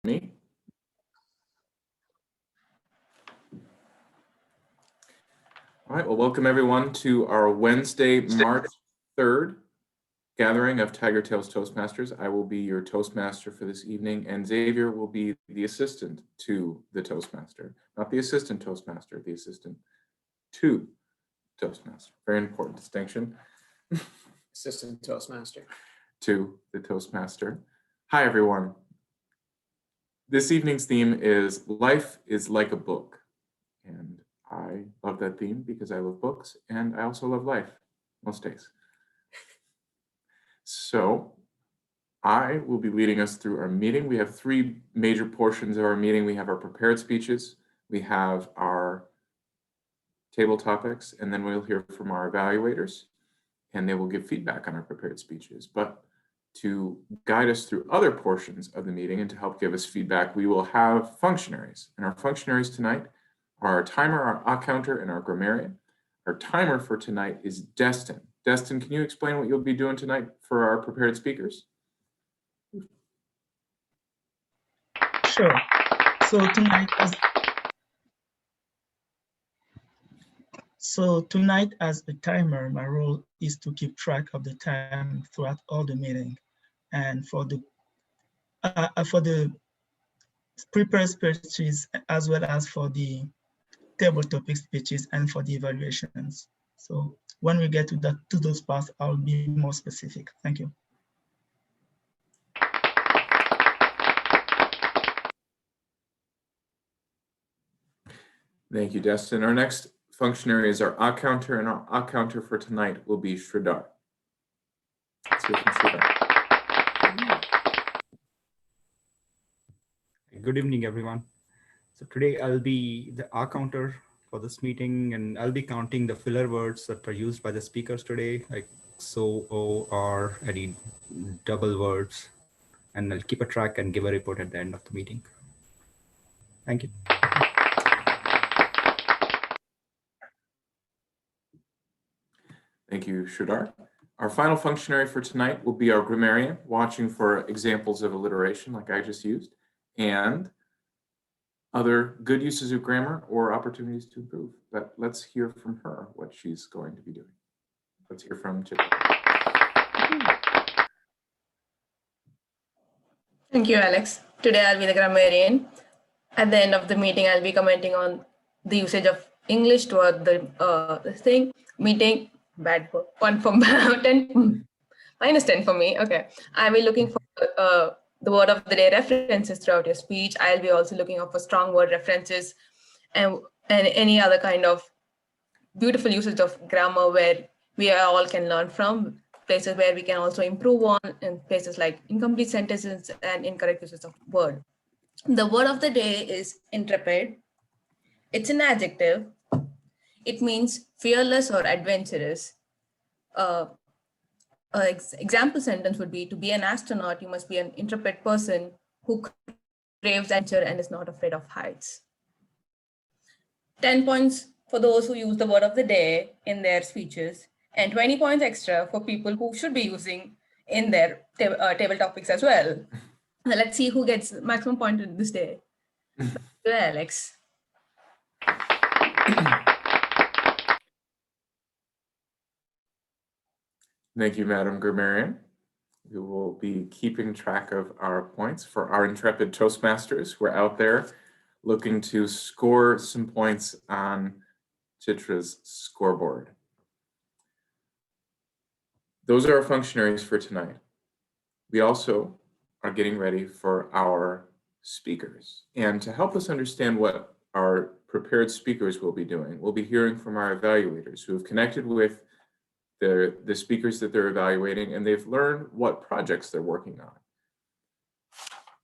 me. All right, well, welcome everyone to our Wednesday, March 3rd gathering of Tigertales Toastmasters. I will be your Toastmaster for this evening, and Xavier will be the assistant to the Toastmaster. Not the assistant Toastmaster, the assistant to Toastmaster. Very important distinction. Assistant Toastmaster. To the Toastmaster. Hi, everyone. This evening's theme is Life is Like a Book. And I love that theme because I love books and I also love life most days. So I will be leading us through our meeting. We have three major portions of our meeting. We have our prepared speeches, we have our table topics, and then we'll hear from our evaluators and they will give feedback on our prepared speeches. But to guide us through other portions of the meeting and to help give us feedback, we will have functionaries. And our functionaries tonight are our timer, our counter, and our grammarian. Our timer for tonight is Destin. Destin, can you explain what you'll be doing tonight for our prepared speakers? Sure. So tonight as a timer, my role is to keep track of the time throughout all the meeting. And for the prepared speeches, as well as for the table topic speeches and for the evaluations. So when we get to those parts, I'll be more specific. Thank you. Thank you, Destin. Our next functionary is our counter, and our counter for tonight will be Sridhar. Let's hear from Sridhar. Good evening, everyone. So today I'll be the R counter for this meeting, and I'll be counting the filler words that are used by the speakers today, like so, or any double words, and I'll keep a track and give a report at the end of the meeting. Thank you. Thank you, Sridhar. Our final functionary for tonight will be our grammarian, watching for examples of alliteration like I just used, and other good uses of grammar or opportunities to improve. But let's hear from her what she's going to be doing. Let's hear from Chitra. Thank you, Alex. Today I'll be the grammarian. At the end of the meeting, I'll be commenting on the usage of English toward the meeting. Bad for 1 for 10, minus 10 for me. Okay. I'll be looking for the word of the day references throughout your speech. I'll be also looking up for strong word references and any other kind of beautiful usage of grammar where we all can learn from, places where we can also improve on, and places like incomplete sentences and incorrect uses of word. The word of the day is intrepid. It's an adjective. It means fearless or adventurous. Example sentence would be, to be an astronaut, you must be an intrepid person who craves adventure and is not afraid of heights. 10 points for those who use the word of the day in their speeches, and 20 points extra for people who should be using in their table topics as well. Let's see who gets maximum point this day. Alex. Thank you, Madam Grammarian. We will be keeping track of our points for our intrepid Toastmasters who are out there looking to score some points on Chitra's scoreboard. Those are our functionaries for tonight. We also are getting ready for our speakers. And to help us understand what our prepared speakers will be doing, we'll be hearing from our evaluators who have connected with the speakers that they're evaluating, and they've learned what projects they're working on.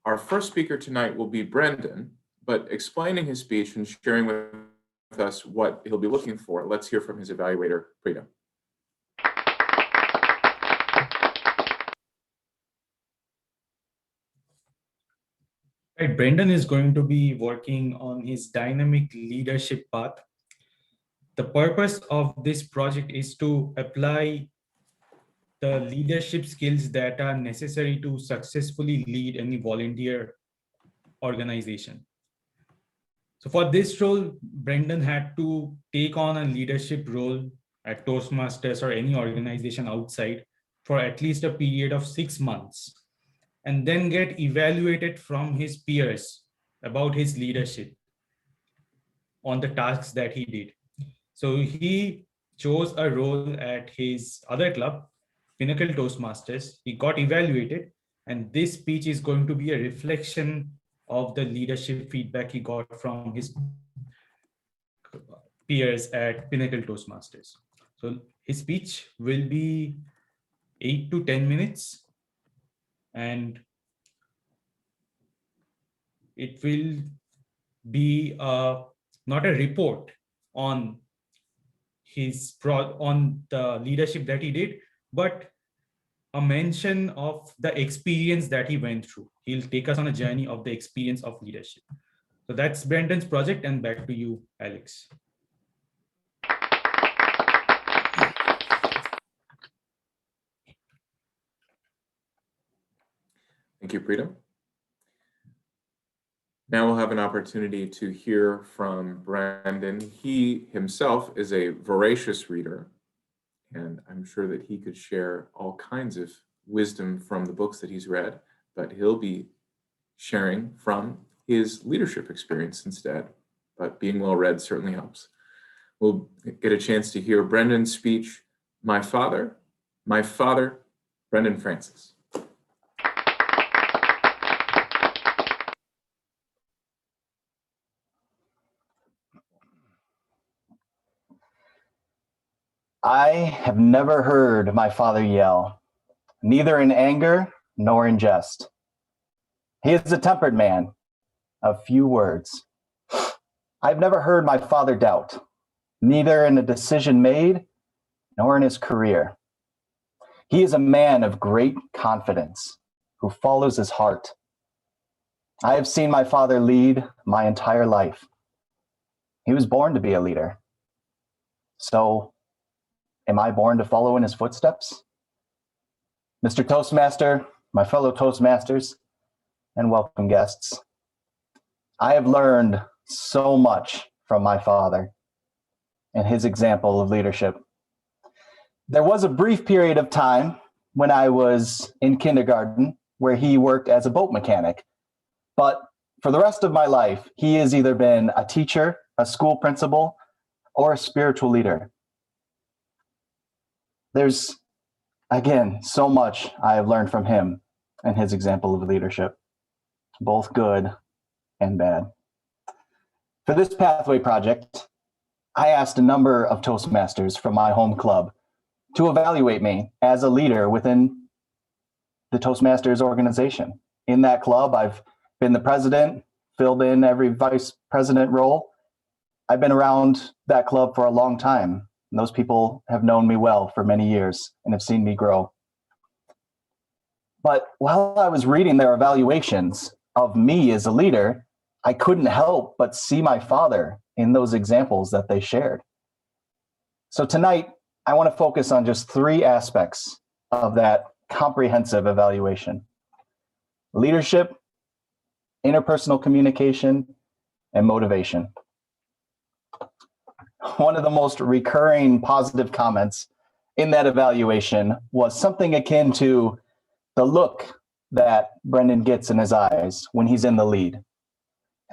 Our first speaker tonight will be Brendan, but explaining his speech and sharing with us what he'll be looking for. Let's hear from his evaluator, Prita. Right, Brendan is going to be working on his dynamic leadership path. The purpose of this project is to apply the leadership skills that are necessary to successfully lead any volunteer organization. So for this role, Brendan had to take on a leadership role at Toastmasters or any organization outside for at least a period of 6 months, and then get evaluated from his peers about his leadership on the tasks that he did. So he chose a role at his other club, Pinnacle Toastmasters. He got evaluated, and this speech is going to be a reflection of the leadership feedback he got from his peers at Pinnacle Toastmasters. So his speech will be 8 to 10 minutes, and it will be not a report on on the leadership that he did, but a mention of the experience that he went through. He'll take us on a journey of the experience of leadership. So that's Brendan's project, and back to you, Alex. Thank you, Preetam. Now we'll have an opportunity to hear from Brendan. He himself is a voracious reader, and I'm sure that he could share all kinds of wisdom from the books that he's read, but he'll be sharing from his leadership experience instead. But being well read certainly helps. We'll get a chance to hear Brendan's speech, My Father, Brendan Francis. I have never heard my father yell, neither in anger nor in jest. He is a tempered man of few words. I've never heard my father doubt, neither in a decision made nor in his career. He is a man of great confidence who follows his heart. I have seen my father lead my entire life. He was born to be a leader. So, am I born to follow in his footsteps? Mr. Toastmaster, my fellow Toastmasters, and welcome guests. I have learned so much from my father and his example of leadership. There was a brief period of time when I was in kindergarten where he worked as a boat mechanic, but for the rest of my life, he has either been a teacher, a school principal, or a spiritual leader. There's, again, so much I have learned from him and his example of leadership, both good and bad. For this Pathway project, I asked a number of Toastmasters from my home club to evaluate me as a leader within the Toastmasters organization. In that club, I've been the president, filled in every vice president role. I've been around that club for a long time. And those people have known me well for many years and have seen me grow. But while I was reading their evaluations of me as a leader, I couldn't help but see my father in those examples that they shared. So tonight, I want to focus on just 3 aspects of that comprehensive evaluation: leadership, interpersonal communication, and motivation. One of the most recurring positive comments in that evaluation was something akin to the look that Brendan gets in his eyes when he's in the lead.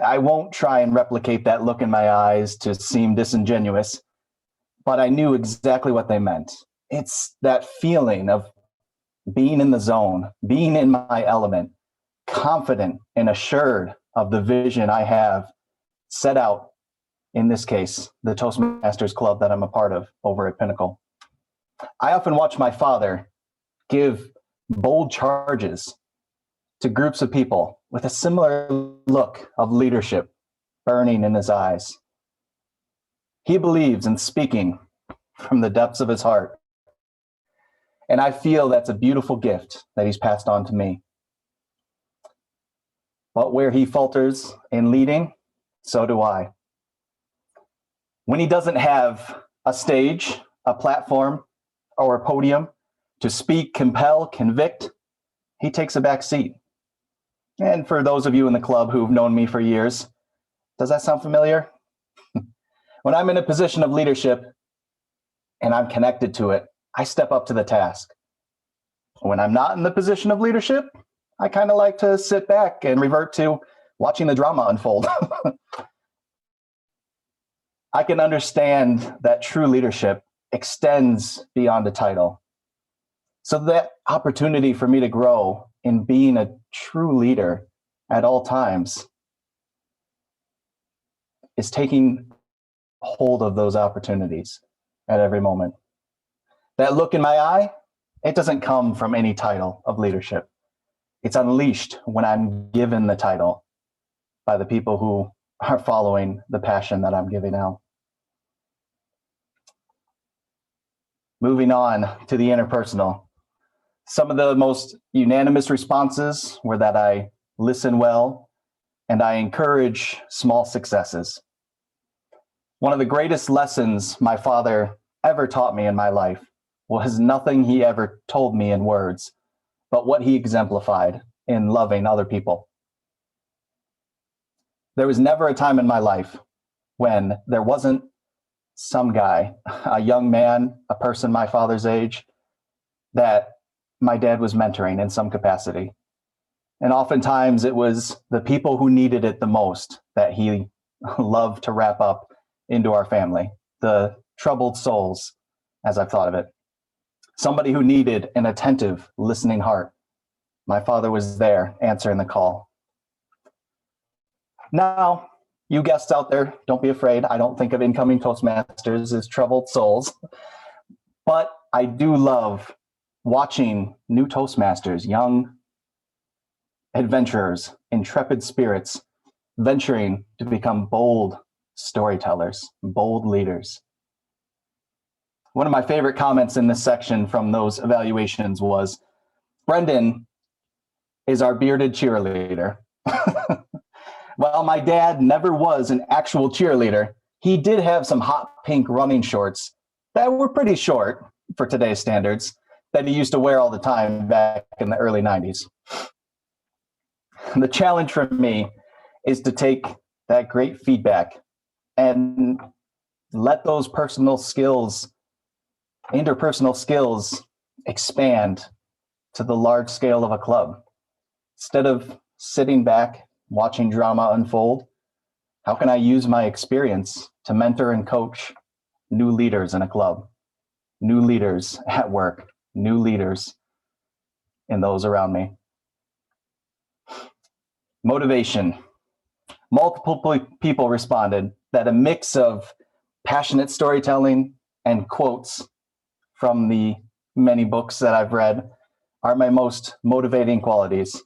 I won't try and replicate that look in my eyes to seem disingenuous, but I knew exactly what they meant. It's that feeling of being in the zone, being in my element, confident and assured of the vision I have set out, in this case, the Toastmasters Club that I'm a part of over at Pinnacle. I often watch my father give bold charges to groups of people with a similar look of leadership burning in his eyes. He believes in speaking from the depths of his heart. And I feel that's a beautiful gift that he's passed on to me. But where he falters in leading, so do I. When he doesn't have a stage, a platform, or a podium to speak, compel, convict, he takes a back seat. And for those of you in the club who've known me for years, does that sound familiar? When I'm in a position of leadership and I'm connected to it, I step up to the task. When I'm not in the position of leadership, I kind of like to sit back and revert to watching the drama unfold. I can understand that true leadership extends beyond a title. So that opportunity for me to grow in being a true leader at all times is taking hold of those opportunities at every moment. That look in my eye, it doesn't come from any title of leadership. It's unleashed when I'm given the title by the people who are following the passion that I'm giving out. Moving on to the interpersonal. Some of the most unanimous responses were that I listen well and I encourage small successes. One of the greatest lessons my father ever taught me in my life was nothing he ever told me in words, but what he exemplified in loving other people. There was never a time in my life when there wasn't some guy, a young man, a person my father's age, that my dad was mentoring in some capacity. And oftentimes it was the people who needed it the most that he loved to wrap up into our family, the troubled souls, as I've thought of it. Somebody who needed an attentive, listening heart. My father was there answering the call. Now, you guests out there, don't be afraid. I don't think of incoming Toastmasters as troubled souls, but I do love watching new Toastmasters, young adventurers, intrepid spirits, venturing to become bold storytellers, bold leaders. One of my favorite comments in this section from those evaluations was, Brendan is our bearded cheerleader. While my dad never was an actual cheerleader, he did have some hot pink running shorts that were pretty short for today's standards that he used to wear all the time back in the early 90s. The challenge for me is to take that great feedback and let those personal skills, interpersonal skills, expand to the large scale of a club. Instead of sitting back, watching drama unfold, how can I use my experience to mentor and coach new leaders in a club, new leaders at work, new leaders in those around me? Motivation. Multiple people responded that a mix of passionate storytelling and quotes from the many books that I've read are my most motivating qualities.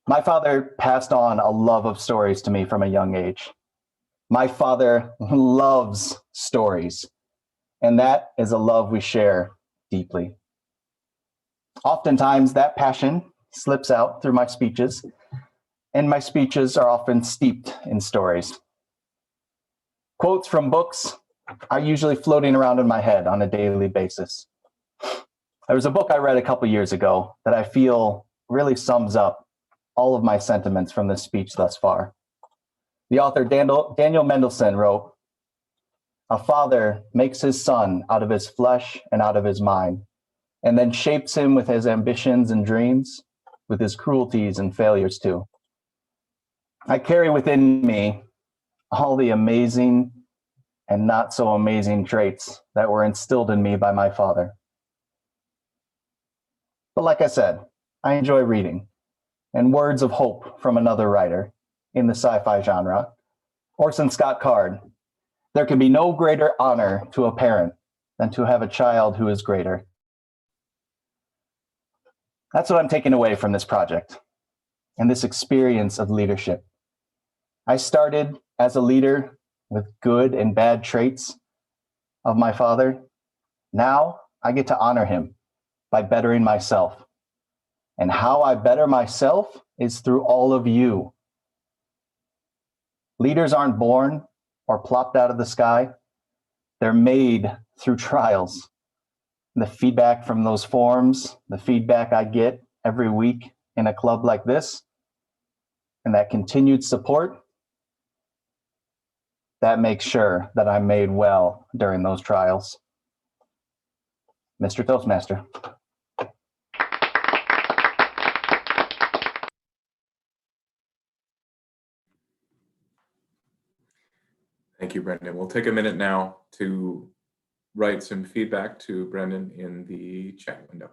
My father passed on a love of stories to me from a young age. My father loves stories, and that is a love we share deeply. Oftentimes, that passion slips out through my speeches, and my speeches are often steeped in stories. Quotes from books are usually floating around in my head on a daily basis. There was a book I read a couple years ago that I feel really sums up all of my sentiments from this speech thus far. The author Daniel Mendelsohn wrote, "A father makes his son out of his flesh and out of his mind, and then shapes him with his ambitions and dreams, with his cruelties and failures too." I carry within me all the amazing and not so amazing traits that were instilled in me by my father. But like I said, I enjoy reading, and words of hope from another writer in the sci-fi genre, Orson Scott Card. There can be no greater honor to a parent than to have a child who is greater. That's what I'm taking away from this project and this experience of leadership. I started as a leader with good and bad traits of my father. Now I get to honor him by bettering myself. And how I better myself is through all of you. Leaders aren't born or plopped out of the sky. They're made through trials. The feedback from those forums, the feedback I get every week in a club like this and that continued support, that makes sure that I'm made well during those trials. Mr. Toastmaster. Thank you, Brendan. We'll take a minute now to write some feedback to Brendan in the chat window.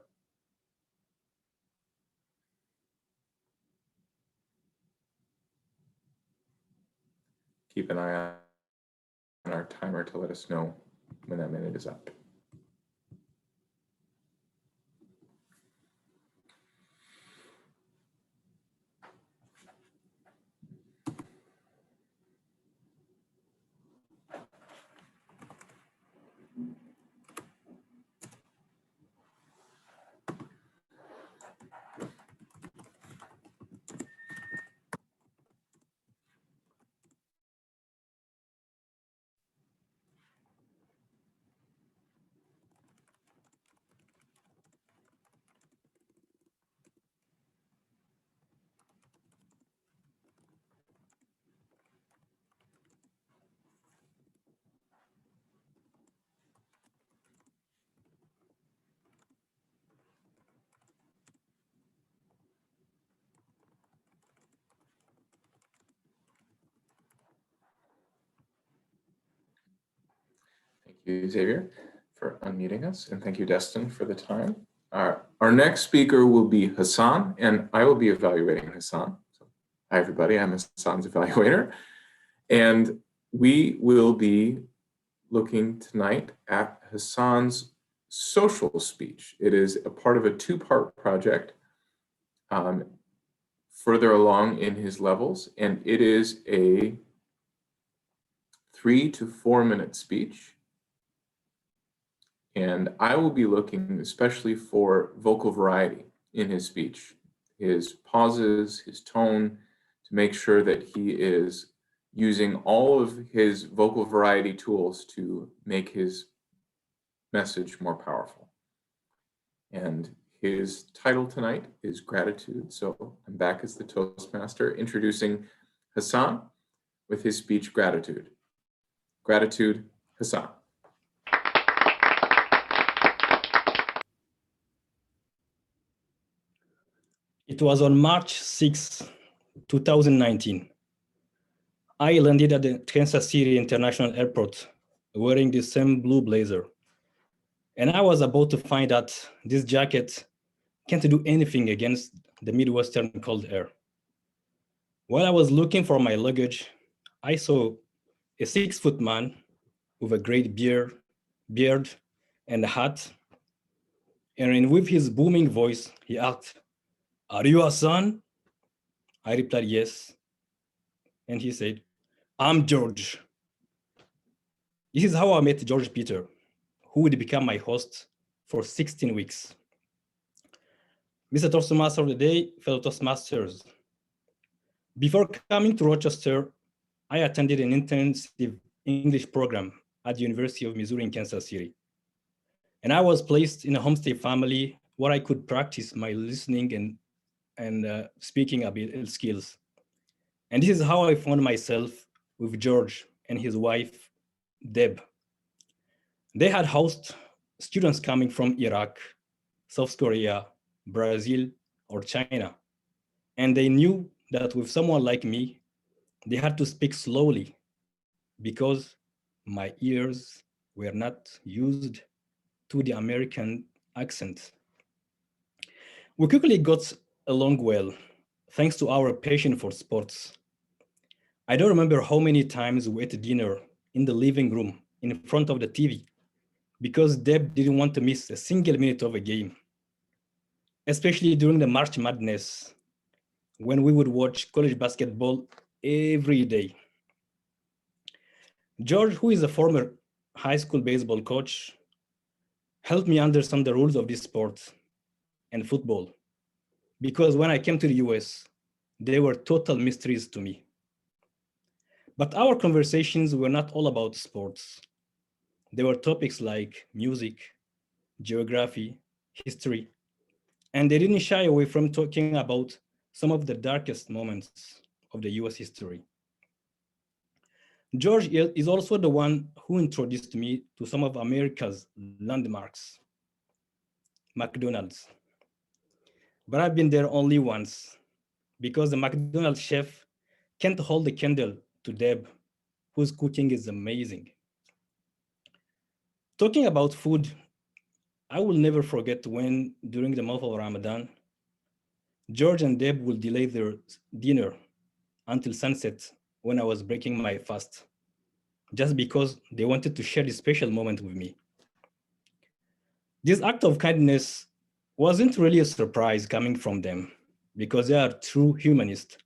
Keep an eye on our timer to let us know when that minute is up. Thank you, Xavier, for unmuting us, and thank you, Destin, for the time. Our next speaker will be Hassan, and I will be evaluating Hassan. So, hi, everybody. I'm Hassan's evaluator, and we will be looking tonight at Hassan's social speech. It is a part of a two-part project further along in his levels, and it is a 3 to 4 minute speech. And I will be looking especially for vocal variety in his speech, his pauses, his tone, to make sure that he is using all of his vocal variety tools to make his message more powerful. And his title tonight is Gratitude. So I'm back as the Toastmaster, introducing Hassan with his speech, Gratitude. Gratitude, Hassan. It was on March 6, 2019. I landed at the Kansas City International Airport wearing the same blue blazer. And I was about to find out this jacket can't do anything against the Midwestern cold air. While I was looking for my luggage, I saw a 6-foot man with a great beard and a hat. And with his booming voice, he asked, "Are you Hassan?" I replied, "Yes." And he said, "I'm George." This is how I met George Peter, who would become my host for 16 weeks. Mr. Toastmaster of the day, fellow Toastmasters. Before coming to Rochester, I attended an intensive English program at the University of Missouri in Kansas City. And I was placed in a homestay family where I could practice my listening and speaking skills. And this is how I found myself with George and his wife, Deb. They had housed students coming from Iraq, South Korea, Brazil, or China. And they knew that with someone like me, they had to speak slowly because my ears were not used to the American accent. We quickly got along well, thanks to our passion for sports. I don't remember how many times we ate dinner in the living room in front of the TV because Deb didn't want to miss a single minute of a game, especially during the March Madness, when we would watch college basketball every day. George, who is a former high school baseball coach, helped me understand the rules of this sport and football, because when I came to the US, they were total mysteries to me. But our conversations were not all about sports. There were topics like music, geography, history, and they didn't shy away from talking about some of the darkest moments of the US history. George is also the one who introduced me to some of America's landmarks, McDonald's. But I've been there only once because the McDonald's chef can't hold a candle to Deb, whose cooking is amazing. Talking about food, I will never forget when, during the month of Ramadan, George and Deb will delay their dinner until sunset when I was breaking my fast, just because they wanted to share this special moment with me. This act of kindness wasn't really a surprise coming from them, because they are true humanists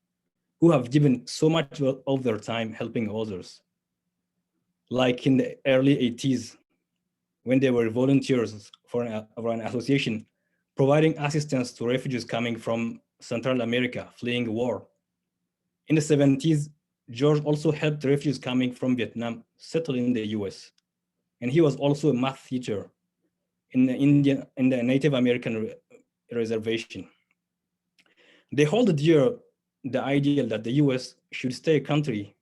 who have given so much of their time helping others. Like in the early 80s, when they were volunteers for an association providing assistance to refugees coming from Central America fleeing war. In the 70s, George also helped refugees coming from Vietnam settle in the US. And he was also a math teacher in the Native American reservation. They hold dear the ideal that the US should stay a country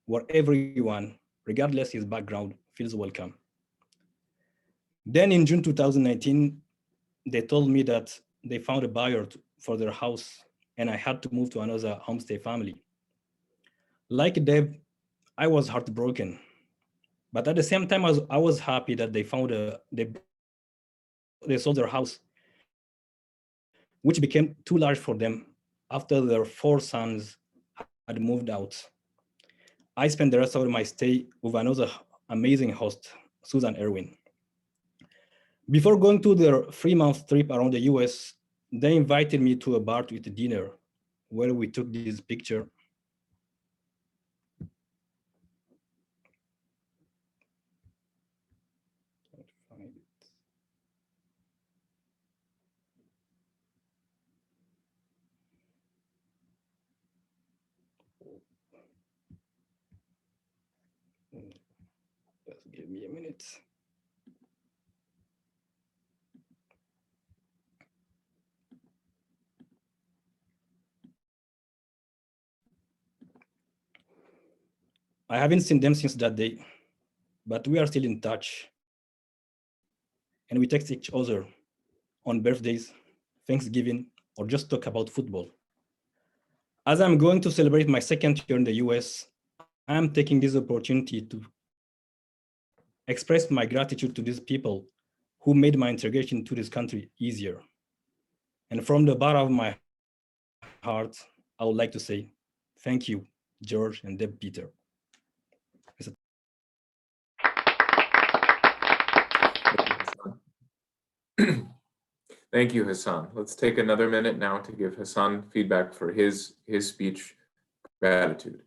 where everyone, regardless his background, feels welcome. Then in June 2019, they told me that they found a buyer for their house and I had to move to another homestay family. Like Deb, I was heartbroken, but at the same time, I was happy that they found they sold their house, which became too large for them after their 4 sons had moved out. I spent the rest of my stay with another amazing host, Susan Irwin. Before going to their 3-month trip around the US, they invited me to a bar to eat dinner where we took this picture. Just give me a minute. I haven't seen them since that day, but we are still in touch. And we text each other on birthdays, Thanksgiving, or just talk about football. As I'm going to celebrate my 2nd year in the US, I'm taking this opportunity to express my gratitude to these people who made my integration to this country easier. And from the bottom of my heart, I would like to say, thank you, George and Deb Peter. Thank you, Hassan. Let's take another minute now to give Hassan feedback for his speech, gratitude.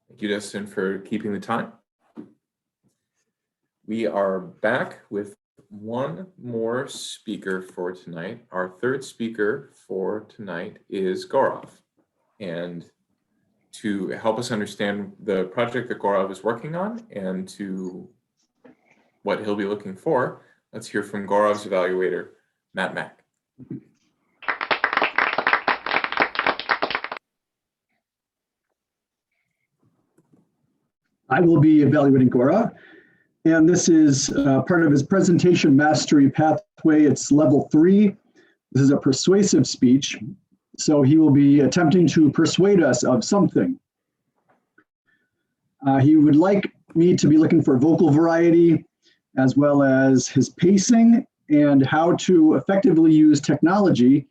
Thank you, Dustin, for keeping the time. We are back with one more speaker for tonight. Our 3rd speaker for tonight is Gaurav. And to help us understand the project that Gaurav is working on and to what he'll be looking for, let's hear from Gaurav's evaluator, Matt Mack. I will be evaluating Gaurav, and this is part of his presentation mastery pathway pathway, it's level 3. This is a persuasive speech. So he will be attempting to persuade us of something. He would like me to be looking for vocal variety, as well as his pacing and how to effectively use technology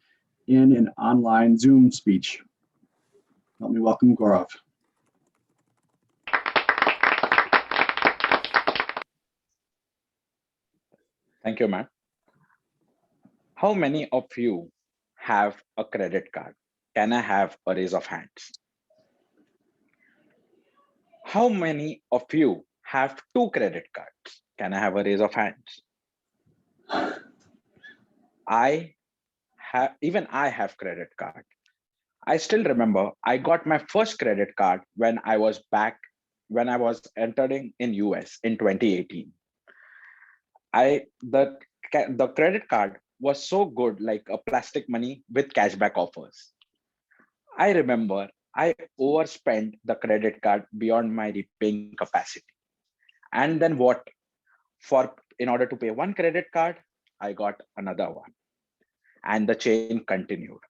in an online Zoom speech. Let me welcome Gaurav. Thank you, ma'am. How many of you have a credit card? Can I have a raise of hands? How many of you have 2 credit cards? Can I have a raise of hands? Even I have credit card. I still remember I got my first credit card when I was entering in US in 2018. The credit card was so good, like a plastic money with cashback offers. I remember I overspent the credit card beyond my repaying capacity. And then what? In order to pay one credit card, I got another one. And the chain continued.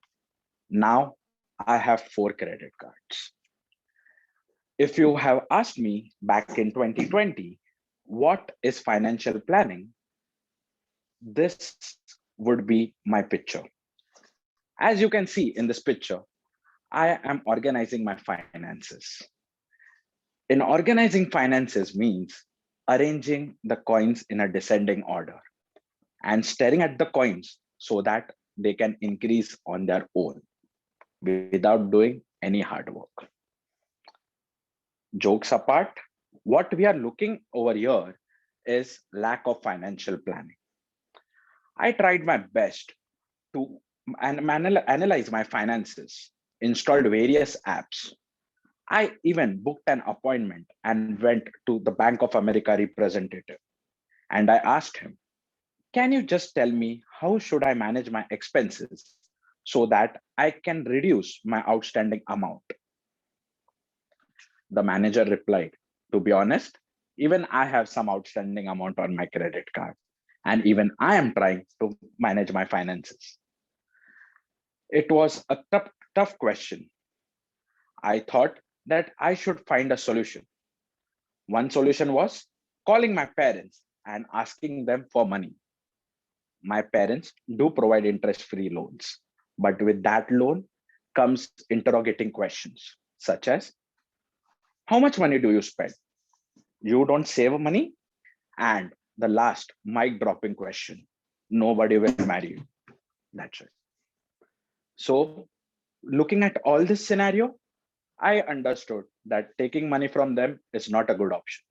Now I have 4 credit cards. If you have asked me back in 2020, what is financial planning? This would be my picture. As you can see in this picture, I am organizing my finances. In organizing finances means arranging the coins in a descending order and staring at the coins so that they can increase on their own without doing any hard work. Jokes apart, what we are looking over here is lack of financial planning. I tried my best to analyze my finances, installed various apps. I even booked an appointment and went to the Bank of America representative. And I asked him, can you just tell me how should I manage my expenses so that I can reduce my outstanding amount? The manager replied, to be honest, even I have some outstanding amount on my credit card. And even I am trying to manage my finances. It was a tough question. I thought that I should find a solution. One solution was calling my parents and asking them for money. My parents do provide interest-free loans, but with that loan comes interrogating questions such as, how much money do you spend? You don't save money? And the last mic dropping question, nobody will marry you. That's it. So looking at all this scenario, I understood that taking money from them is not a good option.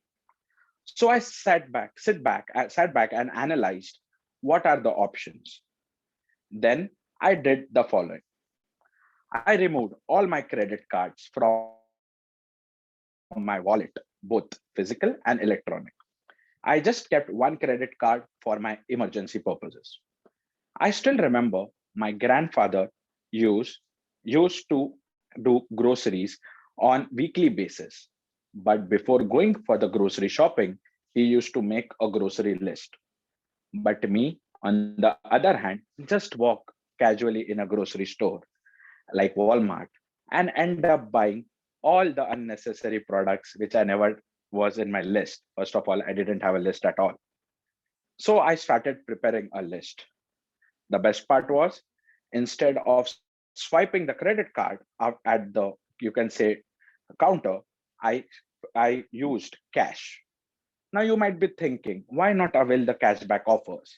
So I sat back and analyzed what are the options. Then I did the following. I removed all my credit cards from my wallet, both physical and electronic. I just kept one credit card for my emergency purposes. I still remember my grandfather used to do groceries on weekly basis. But before going for the grocery shopping, he used to make a grocery list. But me, on the other hand, just walk casually in a grocery store like Walmart and end up buying all the unnecessary products which I never was in my list. First of all, I didn't have a list at all. So I started preparing a list. The best part was, instead of swiping the credit card out at the, you can say, counter, I used cash. Now you might be thinking, why not avail the cashback offers?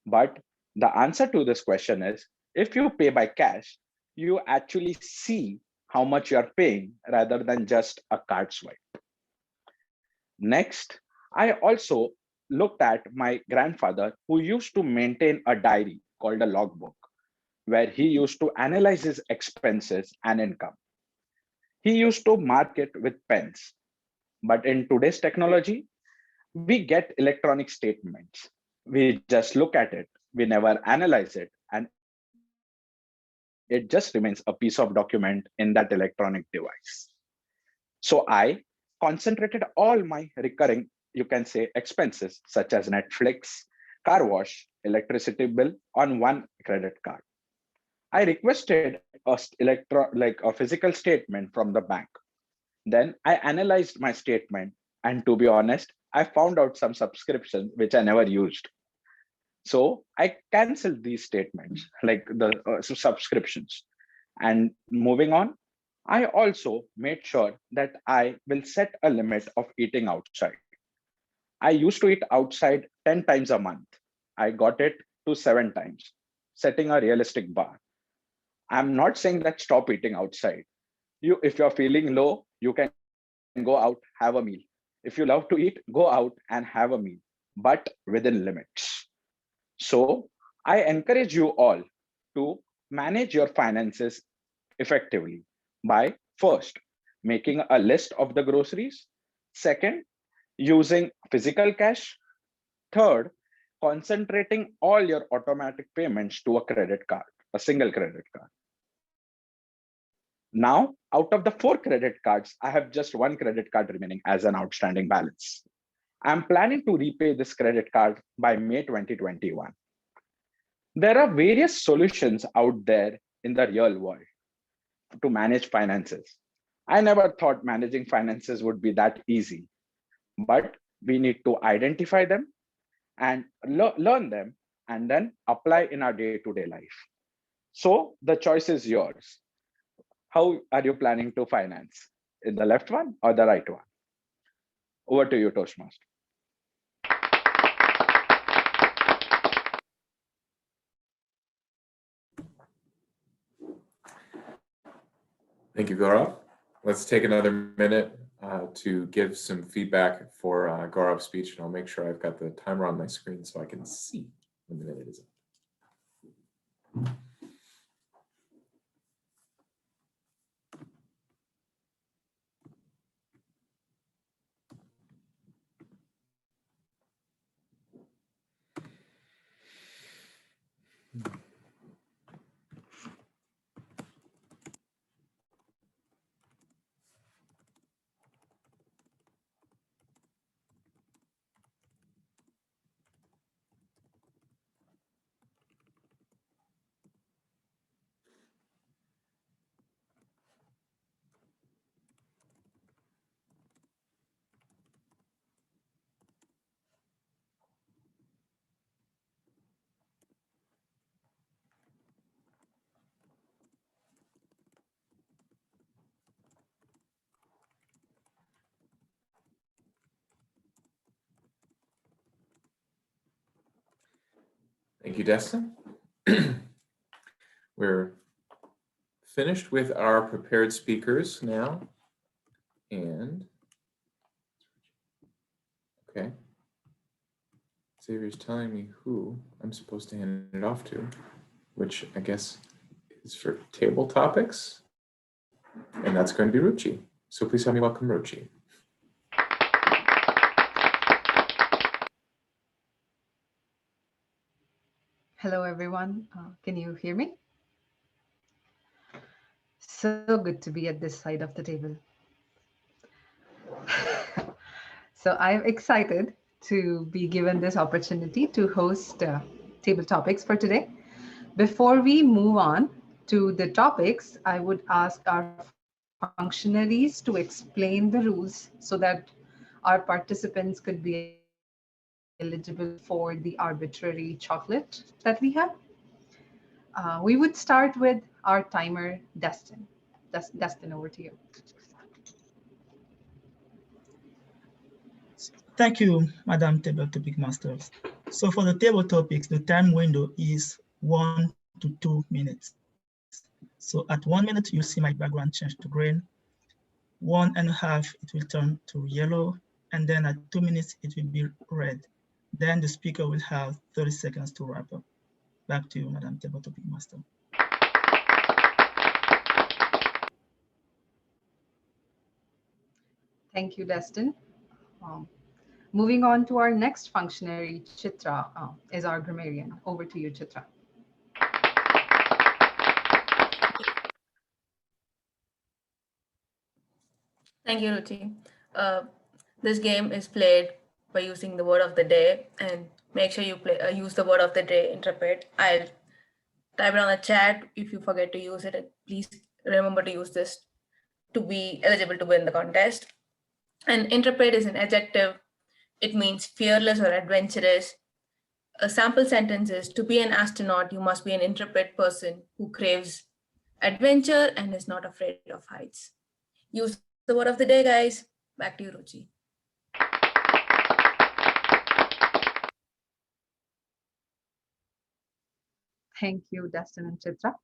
But the answer to this question is, if you pay by cash, you actually see how much you're paying rather than just a card swipe. Next, I also looked at my grandfather, who used to maintain a diary called a logbook, where he used to analyze his expenses and income. He used to mark it with pens. But in today's technology, we get electronic statements. We just look at it, we never analyze it, and it just remains a piece of document in that electronic device. So I concentrated all my recurring, you can say, expenses such as Netflix, car wash, electricity bill on one credit card. I requested a physical statement from the bank. Then I analyzed my statement, and to be honest, I found out some subscriptions which I never used. So I canceled these statements, like the subscriptions. And moving on, I also made sure that I will set a limit of eating outside. I used to eat outside 10 times a month. I got it to 7 times, setting a realistic bar. I'm not saying that stop eating outside. If you're feeling low, you can go out, have a meal. If you love to eat, go out and have a meal, but within limits. So I encourage you all to manage your finances effectively by first making a list of the groceries, second, using physical cash, third, concentrating all your automatic payments to a credit card, a single credit card. Now, out of the 4 credit cards, I have just 1 credit card remaining as an outstanding balance. I'm planning to repay this credit card by May 2021. There are various solutions out there in the real world to manage finances. I never thought managing finances would be that easy, but we need to identify them and learn them and then apply in our day-to-day life. So the choice is yours. How are you planning to finance? In the left one or the right one? Over to you, Toastmaster. Thank you, Gaurav. Let's take another minute to give some feedback for Gaurav's speech, and I'll make sure I've got the timer on my screen so I can see when the minute is up. Thank you, Destin. We're finished with our prepared speakers now. And, okay. Xavier's telling me who I'm supposed to hand it off to, which I guess is for table topics. And that's going to be Ruchi. So please help me welcome Ruchi. Hello, everyone. Can you hear me? So good to be at this side of the table. So I'm excited to be given this opportunity to host table topics for today. Before we move on to the topics, I would ask our functionaries to explain the rules so that our participants could be eligible for the arbitrary chocolate that we have. We would start with our timer, Destin. Destin, over to you. Thank you, Madam Table Topic Masters. So for the table topics, the time window is 1 to 2 minutes. So at 1 minute, you see my background change to green. 1.5, it will turn to yellow. And then at 2 minutes, it will be red. Then the speaker will have 30 seconds to wrap up. Back to you, Madam Table Topic Master. Thank you, Destin. Moving on to our next functionary, Chitra is our grammarian. Over to you, Chitra. Thank you, Ruchi. This game is played by using the word of the day, and make sure you use the word of the day, interpret. I'll type it on the chat. If you forget to use it, please remember to use this to be eligible to win the contest. And interpret is an adjective. It means fearless or adventurous. A sample sentence is, to be an astronaut, you must be an intrepid person who craves adventure and is not afraid of heights. Use the word of the day, guys. Back to you, Ruchi. Thank you, Dustin and Chitra.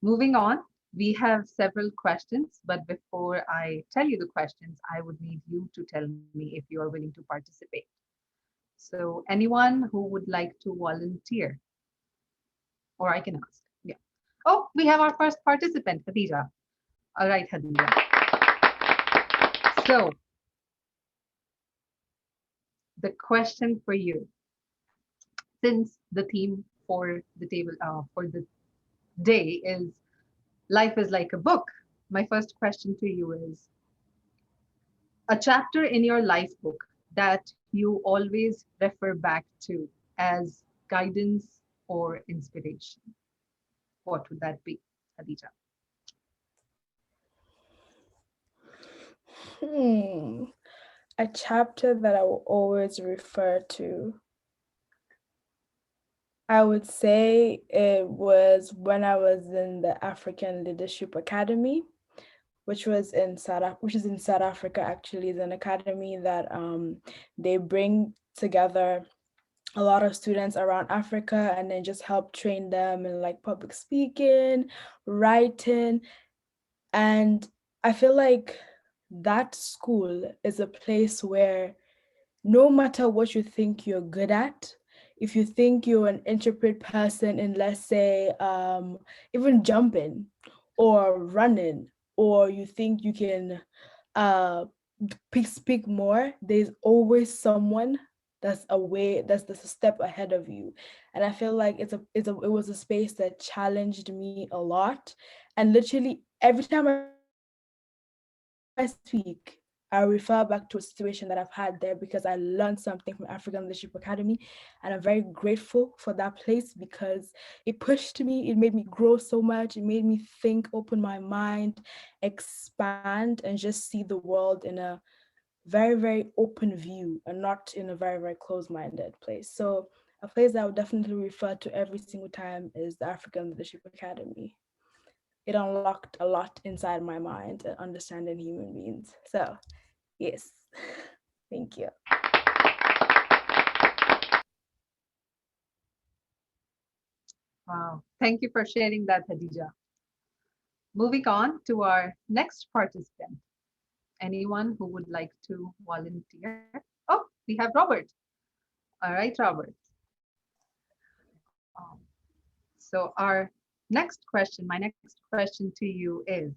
Moving on, we have several questions, but before I tell you the questions, I would need you to tell me if you are willing to participate. So anyone who would like to volunteer, or I can ask, yeah. Oh, we have our first participant, Khadija. All right, Khadija. So the question for you, since the theme for the table, for the day is life is like a book, my first question to you is a chapter in your life book that you always refer back to as guidance or inspiration. What would that be, Khadija? A chapter that I will always refer to. I would say it was when I was in the African Leadership Academy, which is in South Africa. Actually, it's an academy that they bring together a lot of students around Africa and then just help train them in like public speaking, writing. And I feel like that school is a place where no matter what you think you're good at, if you think you're an intrepid person in, let's say, even jumping or running, or you think you can speak more, there's always someone that's a step ahead of you. And I feel like it was a space that challenged me a lot. And literally every time I speak, I refer back to a situation that I've had there because I learned something from African Leadership Academy. And I'm very grateful for that place because it pushed me, it made me grow so much. It made me think, open my mind, expand, and just see the world in a very, very open view and not in a very, very closed-minded place. So a place that I would definitely refer to every single time is the African Leadership Academy. It unlocked a lot inside my mind and understanding human beings. So yes, thank you. Wow, thank you for sharing that, Khadija. Moving on to our next participant. Anyone who would like to volunteer? Oh, we have Robert. All right, Robert. So our next question, my next question to you is,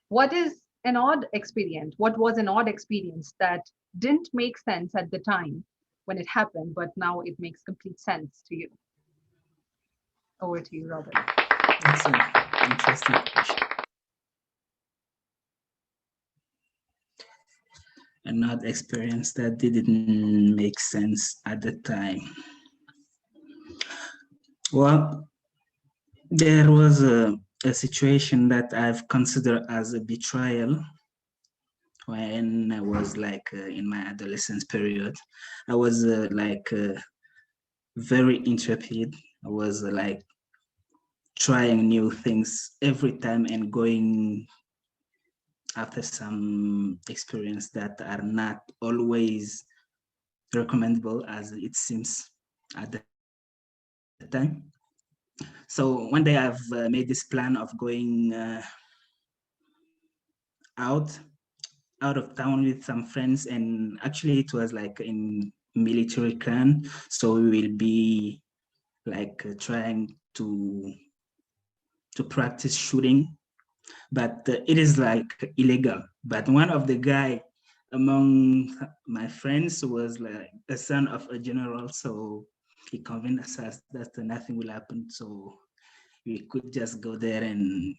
what was an odd experience that didn't make sense at the time when it happened, but now it makes complete sense to you? Over to you, Robert. That's an interesting question. An odd experience that didn't make sense at the time. Well, there was a situation that I've considered as a betrayal when I was like in my adolescence period. I was very intrepid. I was like trying new things every time and going after some experience that are not always recommendable as it seems at the time. So one day I've made this plan of going out of town with some friends, and actually it was like in military clan, so we will be like trying to practice shooting, but it is like illegal. But one of the guy among my friends was like the son of a general, so he convinced us that nothing will happen, so we could just go there and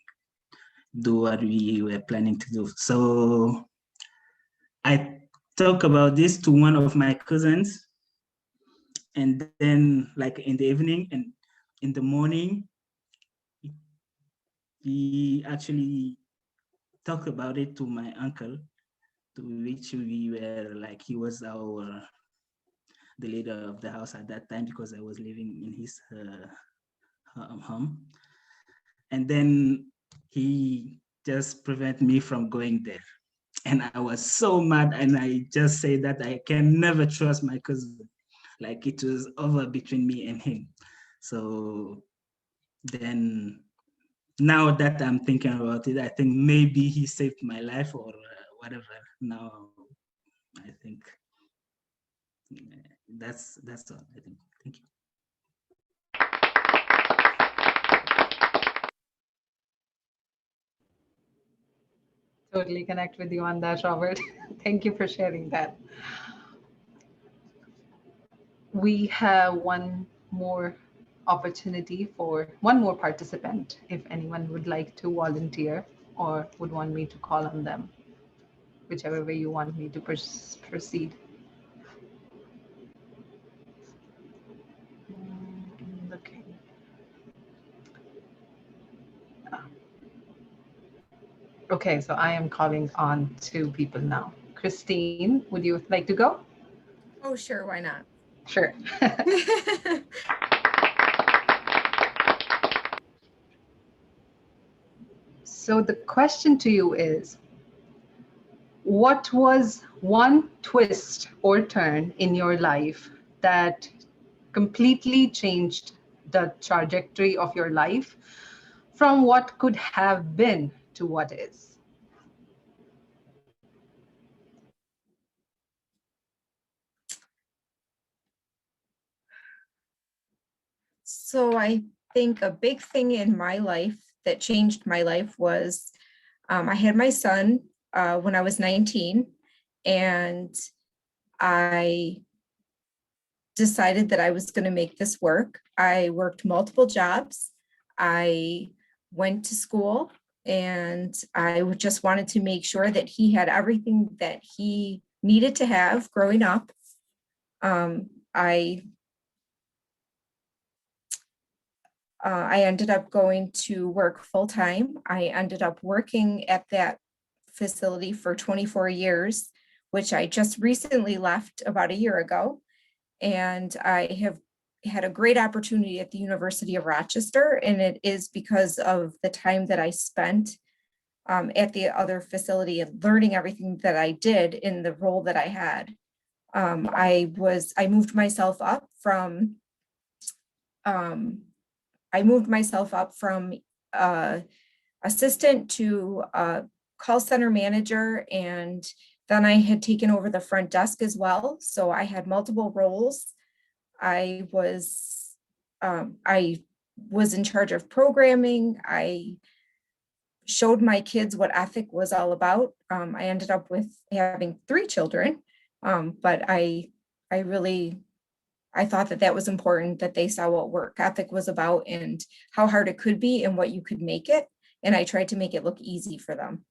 do what we were planning to do. So I talk about this to one of my cousins. And then like in the evening and in the morning, he actually talked about it to my uncle, to which we were like, he was the leader of the house at that time because I was living in his home. And then he just prevented me from going there. And I was so mad, and I just say that I can never trust my cousin. Like it was over between me and him. So then now that I'm thinking about it, I think maybe he saved my life or whatever. Now I think that's all, I think. Thank you. Totally connect with you on that, Robert. Thank you for sharing that. We have one more opportunity for one more participant, if anyone would like to volunteer or would want me to call on them, whichever way you want me to proceed. Okay. Okay, so I am calling on 2 people now. Christine, would you like to go? Oh, sure. Why not? Sure. So the question to you is, what was one twist or turn in your life that completely changed the trajectory of your life from what could have been to what is? So I think a big thing in my life that changed my life was I had my son when I was 19, and I decided that I was going to make this work. I worked multiple jobs. I went to school, and I just wanted to make sure that he had everything that he needed to have growing up. I ended up going to work full-time. I ended up working at that facility for 24 years, which I just recently left about a year ago. And I have had a great opportunity at the University of Rochester, and it is because of the time that I spent at the other facility and learning everything that I did in the role that I had. I moved myself up from assistant to call center manager, and then I had taken over the front desk as well. So I had multiple roles. I was in charge of programming. I showed my kids what ethic was all about. I ended up with having 3 children, but I thought that was important, that they saw what work ethic was about and how hard it could be and what you could make it. And I tried to make it look easy for them.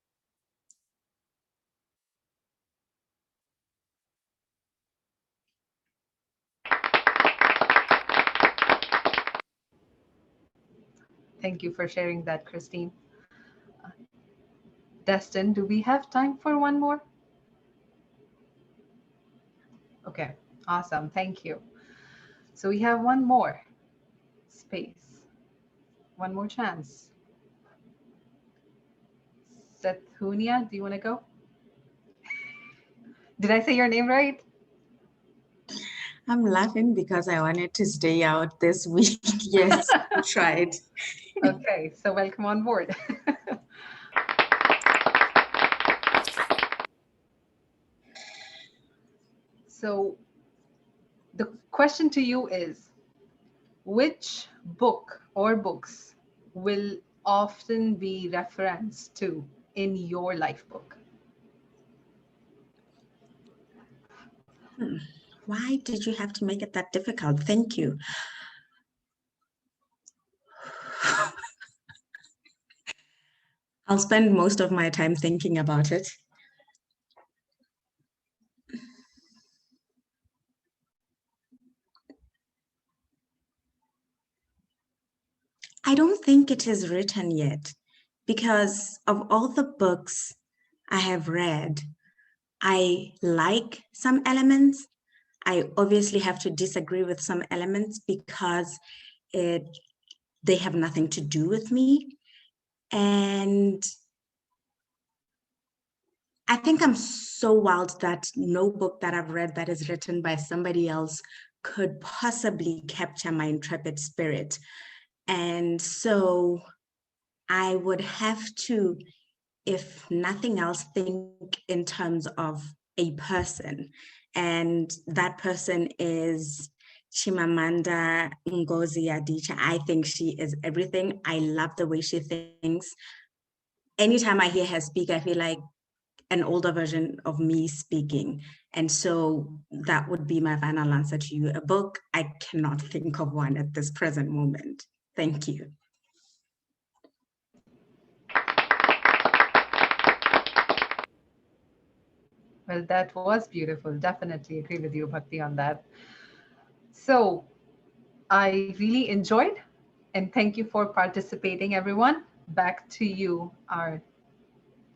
Thank you for sharing that, Christine. Destin, do we have time for one more? Okay, awesome. Thank you. So we have one more space, one more chance. Sethunia, do you want to go? Did I say your name right? I'm laughing because I wanted to stay out this week. Yes, I tried. Okay, so welcome on board. So the question to you is, which book or books will often be referenced to in your life book? Why did you have to make it that difficult? Thank you. I'll spend most of my time thinking about it. it is written yet, because of all the books I have read, I like some elements. I obviously have to disagree with some elements because they have nothing to do with me. And I think I'm so wild that no book that I've read that is written by somebody else could possibly capture my intrepid spirit. And so I would have to, if nothing else, think in terms of a person. And that person is Chimamanda Ngozi Adichie. I think she is everything. I love the way she thinks. Anytime I hear her speak, I feel like an older version of me speaking. And so that would be my final answer to you. A book, I cannot think of one at this present moment. Thank you. Well, that was beautiful. Definitely agree with you, Bhakti, on that. So I really enjoyed, and thank you for participating, everyone. Back to you, our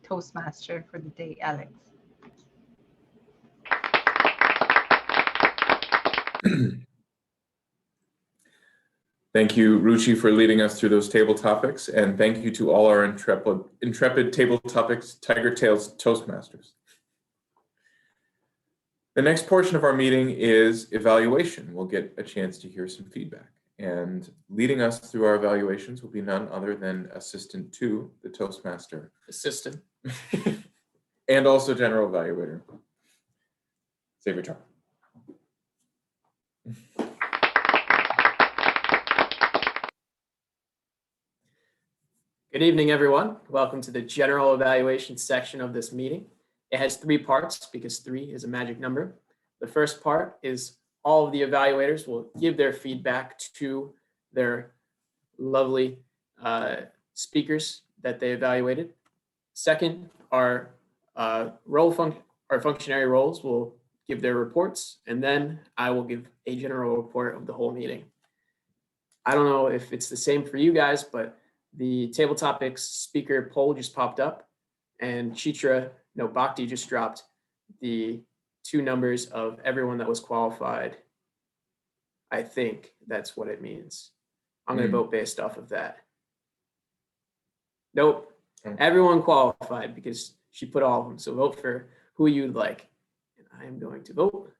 Toastmaster for the day, Alex. Thank you, Ruchi, for leading us through those table topics, and thank you to all our intrepid table topics Tigertales Toastmasters. The next portion of our meeting is evaluation. We'll get a chance to hear some feedback. And leading us through our evaluations will be none other than Assistant 2, the Toastmaster. Assistant. And also General Evaluator. Xavier Tar. Good evening, everyone. Welcome to the general evaluation section of this meeting. It has 3 parts because 3 is a magic number. The first part is all of the evaluators will give their feedback to their lovely speakers that they evaluated. Second, our functionary roles will give their reports, and then I will give a general report of the whole meeting. I don't know if it's the same for you guys, but the table topics speaker poll just popped up, and Bhakti just dropped the 2 numbers of everyone that was qualified. I think that's what it means. I'm going to vote based off of that. Nope. Everyone qualified because she put all of them. So vote for who you'd like. And I am going to vote.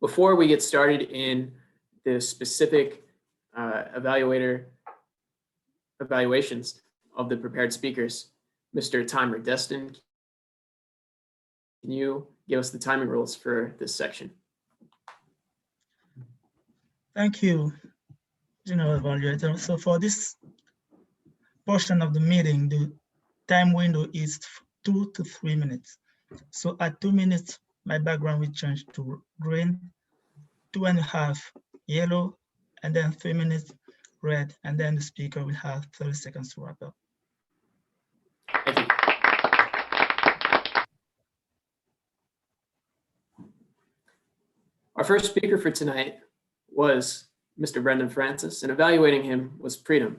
Before we get started in the specific evaluations of the prepared speakers, Mr. Timer Destin, can you give us the timing rules for this section? Thank you, General Evaluator. So for this portion of the meeting, the time window is 2 to 3 minutes. So at 2 minutes, my background will change to green, 2.5 yellow, and then 3 minutes red, and then the speaker will have 30 seconds to wrap up. Thank you. Our first speaker for tonight was Mr. Brendan Francis, and evaluating him was Preetam.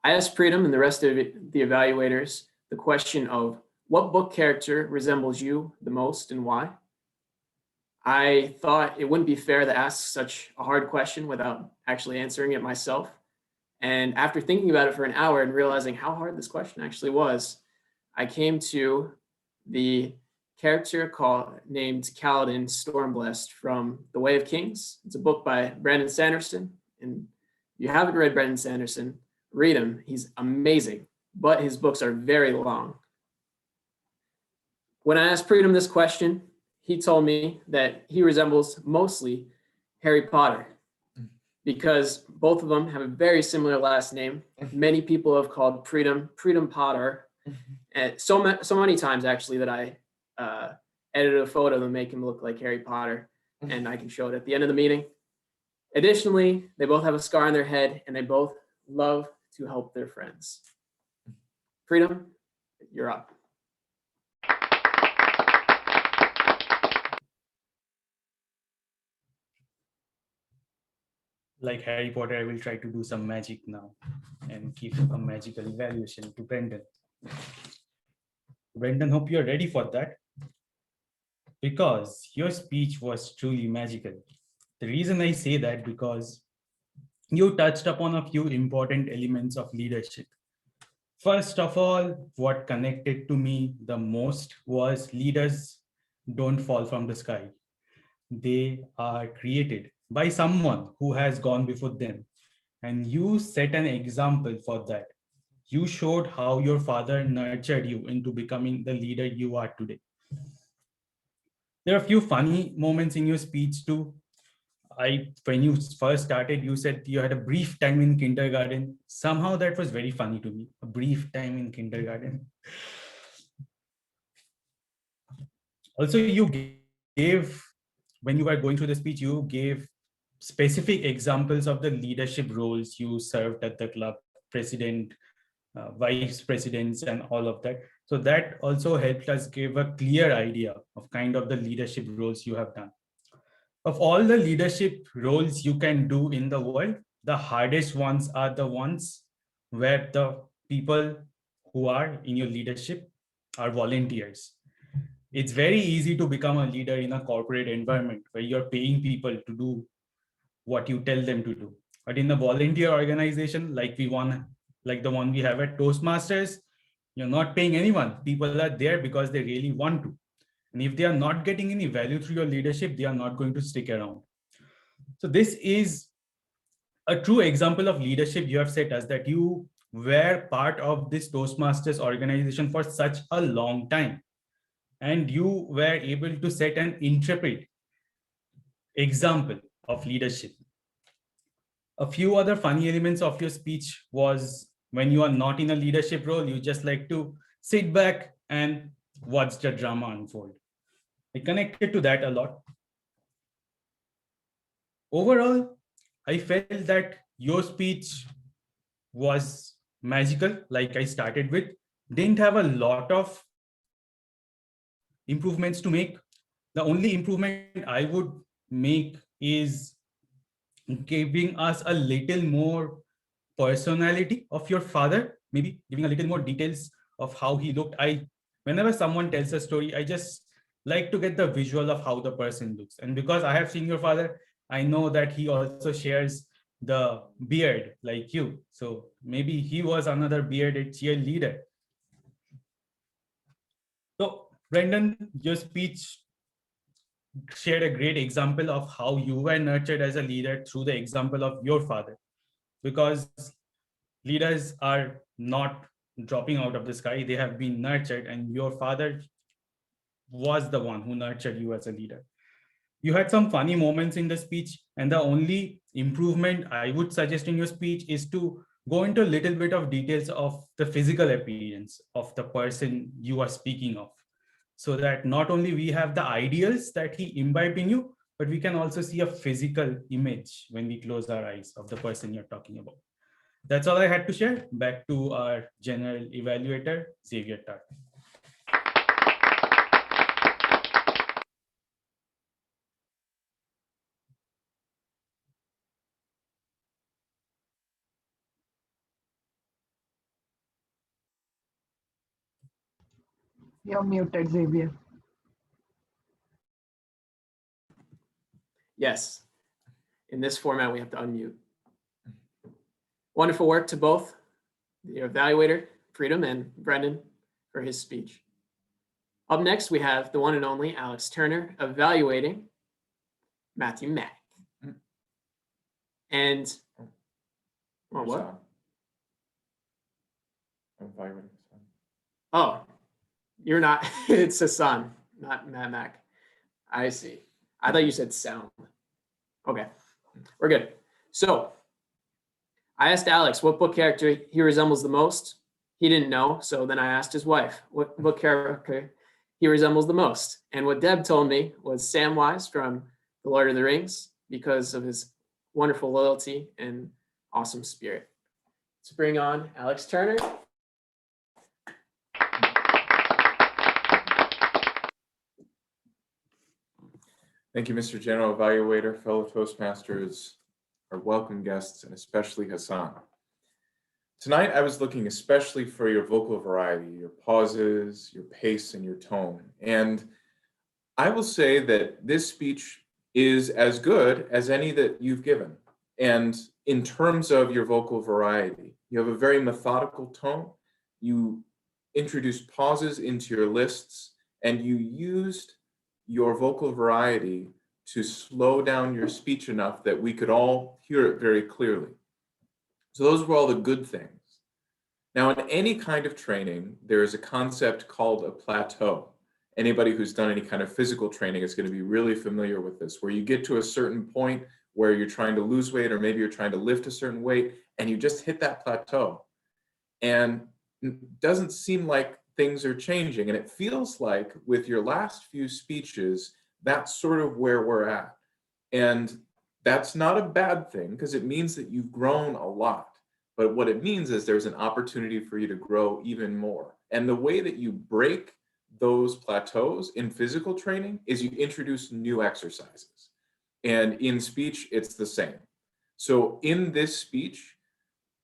I asked Preetam and the rest of the evaluators the question of what book character resembles you the most and why? I thought it wouldn't be fair to ask such a hard question without actually answering it myself. And after thinking about it for an hour and realizing how hard this question actually was, I came to the character named Kaladin Stormblessed from The Way of Kings. It's a book by Brandon Sanderson. And if you haven't read Brandon Sanderson, read him. He's amazing, but his books are very long. When I asked Preetam this question, he told me that he resembles mostly Harry Potter because both of them have a very similar last name. Many people have called Preetam Potter. And so many times actually that I edited a photo to make him look like Harry Potter, and I can show it at the end of the meeting. Additionally, they both have a scar on their head, and they both love to help their friends. Preetam, you're up. like Harry Potter, I will try to do some magic now and give a magical evaluation to Brendan. Brendan, hope you're ready for that, because your speech was truly magical. The reason I say that because you touched upon a few important elements of leadership. First of all, what connected to me the most was leaders don't fall from the sky. They are created by someone who has gone before them. And you set an example for that. You showed how your father nurtured you into becoming the leader you are today. There are a few funny moments in your speech too. When you first started, you said you had a brief time in kindergarten. Somehow that was very funny to me. A brief time in kindergarten. Also, you gave, when you were going through the speech, you gave specific examples of the leadership roles you served at the club, president, vice presidents, and all of that. So that also helped us give a clear idea of kind of the leadership roles you have done. Of all the leadership roles you can do in the world, the hardest ones are the ones where the people who are in your leadership are volunteers. It's very easy to become a leader in a corporate environment where you're paying people to do what you tell them to do. But in a volunteer organization like the one we have at Toastmasters, you're not paying anyone. People are there because they really want to. And if they are not getting any value through your leadership, they are not going to stick around. So this is a true example of leadership you have set us, that you were part of this Toastmasters organization for such a long time. And you were able to set an intrepid example of leadership. A few other funny elements of your speech was when you are not in a leadership role, you just like to sit back and watch the drama unfold. I connected to that a lot. Overall, I felt that your speech was magical, like I started with, didn't have a lot of improvements to make. The only improvement I would make is giving us a little more personality of your father, maybe giving a little more details of how he looked. Whenever someone tells a story, I just like to get the visual of how the person looks. And because I have seen your father, I know that he also shares the beard like you. So maybe he was another bearded cheerleader. So Brendan, your speech shared a great example of how you were nurtured as a leader through the example of your father, because leaders are not dropping out of the sky. They have been nurtured, and your father was the one who nurtured you as a leader. You had some funny moments in the speech, and the only improvement I would suggest in your speech is to go into a little bit of details of the physical appearance of the person you are speaking of, so that not only we have the ideals that he imbibed in you, but we can also see a physical image when we close our eyes of the person you're talking about. That's all I had to share. Back to our general evaluator, Xavier Tart. You're muted, Xavier. Yes, in this format, we have to unmute. Wonderful work to both the evaluator, Freedom, and Brendan for his speech. Up next, we have the one and only Alex Turner evaluating Matthew Mack. And, well, what? I'm evaluating. Oh, you're not, it's Hassan, not Matt Mack. I see. I thought you said sound. Okay, we're good. So I asked Alex what book character he resembles the most. He didn't know, so then I asked his wife what book character he resembles the most. And what Deb told me was Samwise from The Lord of the Rings, because of his wonderful loyalty and awesome spirit. Let's bring on Alex Turner. Thank you, Mr. General Evaluator, fellow Toastmasters. our welcome guests, and especially Hassan. Tonight, I was looking especially for your vocal variety, your pauses, your pace, and your tone. And I will say that this speech is as good as any that you've given. And in terms of your vocal variety, you have a very methodical tone. You introduced pauses into your lists, and you used your vocal variety to slow down your speech enough that we could all hear it very clearly. So those were all the good things. Now, in any kind of training, there is a concept called a plateau. Anybody who's done any kind of physical training is going to be really familiar with this, where you get to a certain point where you're trying to lose weight, or maybe you're trying to lift a certain weight, and you just hit that plateau. And it doesn't seem like things are changing. And it feels like with your last few speeches, that's sort of where we're at. And that's not a bad thing, because it means that you've grown a lot. But what it means is there's an opportunity for you to grow even more. And the way that you break those plateaus in physical training is you introduce new exercises. And in speech, it's the same. So in this speech,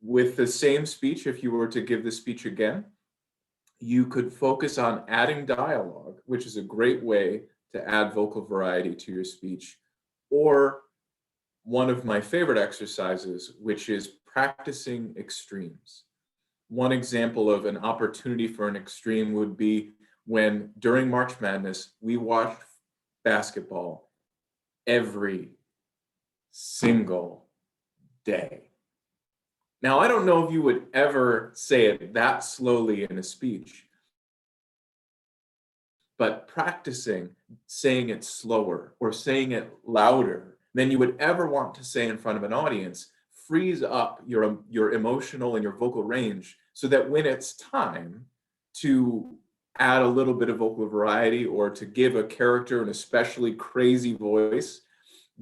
with the same speech, if you were to give the speech again, you could focus on adding dialogue, which is a great way to add vocal variety to your speech, or one of my favorite exercises, which is practicing extremes. One example of an opportunity for an extreme would be when during March Madness, we watched basketball every single day. Now, I don't know if you would ever say it that slowly in a speech, but practicing saying it slower or saying it louder than you would ever want to say in front of an audience frees up your emotional and your vocal range, so that when it's time to add a little bit of vocal variety or to give a character an especially crazy voice,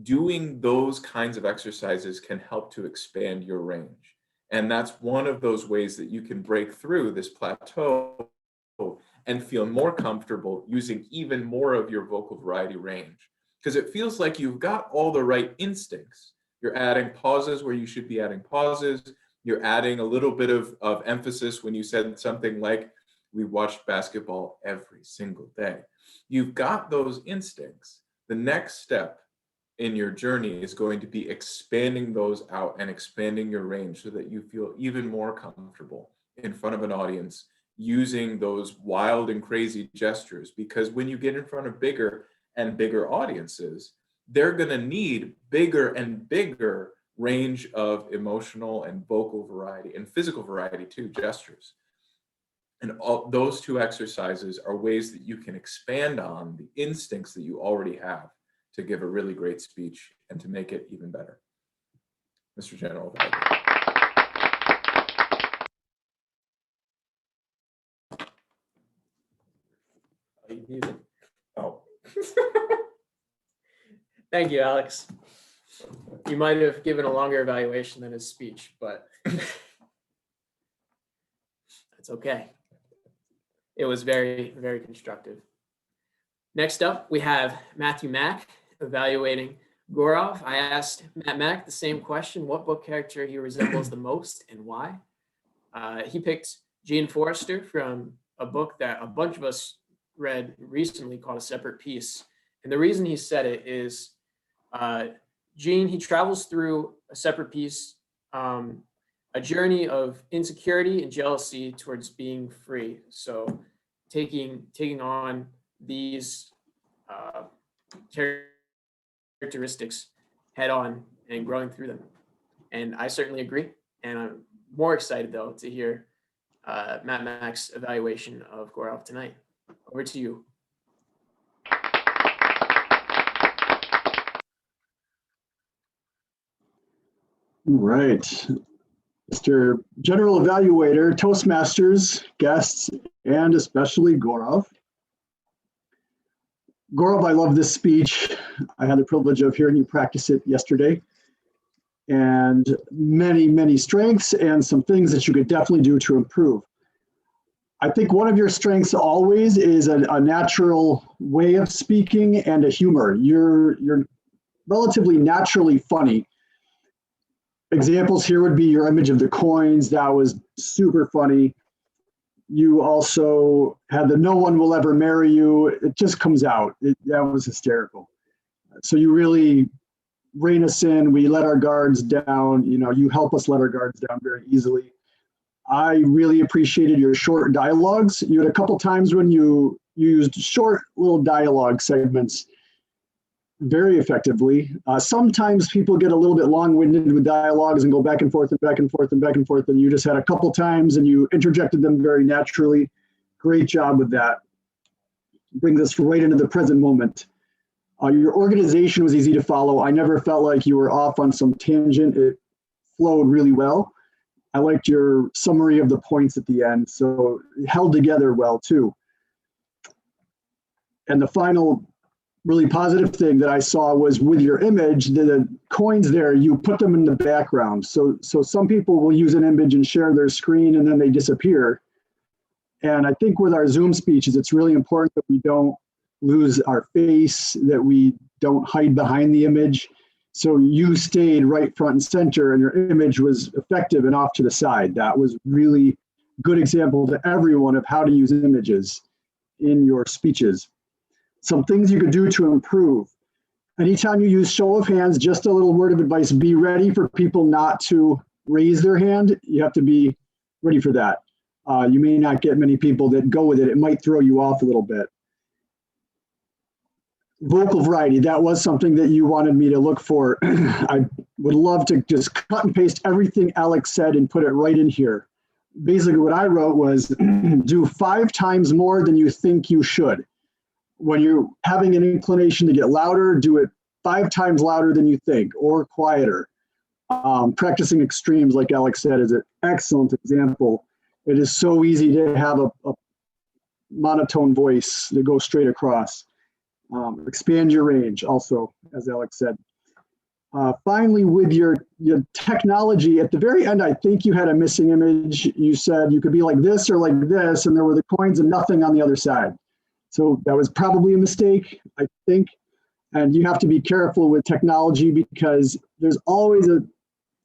doing those kinds of exercises can help to expand your range. And that's one of those ways that you can break through this plateau and feel more comfortable using even more of your vocal variety range. Because it feels like you've got all the right instincts. You're adding pauses where you should be adding pauses. You're adding a little bit of emphasis when you said something like, we watched basketball every single day. You've got those instincts. The next step in your journey is going to be expanding those out and expanding your range so that you feel even more comfortable in front of an audience using those wild and crazy gestures. Because when you get in front of bigger and bigger audiences, they're going to need bigger and bigger range of emotional and vocal variety and physical variety too, gestures. And all those two exercises are ways that you can expand on the instincts that you already have to give a really great speech and to make it even better. Mr. General. Oh. Thank you, Alex. You might have given a longer evaluation than his speech, but that's okay. It was very, very constructive. Next up, we have Matthew Mack evaluating Gaurav. I asked Matt Mack the same question, what book character he resembles the most and why. He picked Jane Forrester from a book that a bunch of us read recently called A Separate Piece. And the reason he said it is Gene, he travels through A Separate Piece, a journey of insecurity and jealousy towards being free. So taking on these characteristics head on and growing through them. And I certainly agree. And I'm more excited though to hear Matt Mack's evaluation of Gaurav tonight. Over to you. All right. Mr. General Evaluator, Toastmasters, guests, and especially Gaurav. Gaurav, I love this speech. I had the privilege of hearing you practice it yesterday. And many, many strengths and some things that you could definitely do to improve. I think one of your strengths always is a natural way of speaking and a humor. You're relatively naturally funny. examples here would be your image of the coins. That was super funny. You also had the "no one will ever marry you." It just comes out. That was hysterical. So you really rein us in. We let our guards down. You know, you help us let our guards down very easily. I really appreciated your short dialogues. You had a couple times when you used short little dialogue segments very effectively. Sometimes people get a little bit long-winded with dialogues and go back and forth and back and forth and back and forth, and you just had a couple times and you interjected them very naturally. Great job with that. Brings us right into the present moment. Your organization was easy to follow. I never felt like you were off on some tangent. It flowed really well. I liked your summary of the points at the end, so it held together well too. And the final really positive thing that I saw was with your image, the coins there, you put them in the background. So some people will use an image and share their screen and then they disappear. And I think with our Zoom speeches, it's really important that we don't lose our face, that we don't hide behind the image. So you stayed right front and center and your image was effective and off to the side. That was really good example to everyone of how to use images in your speeches. Some things you could do to improve. Anytime you use show of hands, just a little word of advice, be ready for people not to raise their hand. You have to be ready for that. You may not get many people that go with it. It might throw you off a little bit. Vocal variety, that was something that you wanted me to look for. I would love to just cut and paste everything Alex said and put it right in here. Basically what I wrote was do 5 times more than you think you should. When you're having an inclination to get louder, do it 5 times louder than you think or quieter. Practicing extremes, like Alex said, is an excellent example. It is so easy to have a monotone voice that goes straight across. Expand your range also, as Alex said. Finally, with your technology, at the very end, I think you had a missing image. You said you could be like this or like this, and there were the coins and nothing on the other side. So that was probably a mistake, I think. And you have to be careful with technology because there's always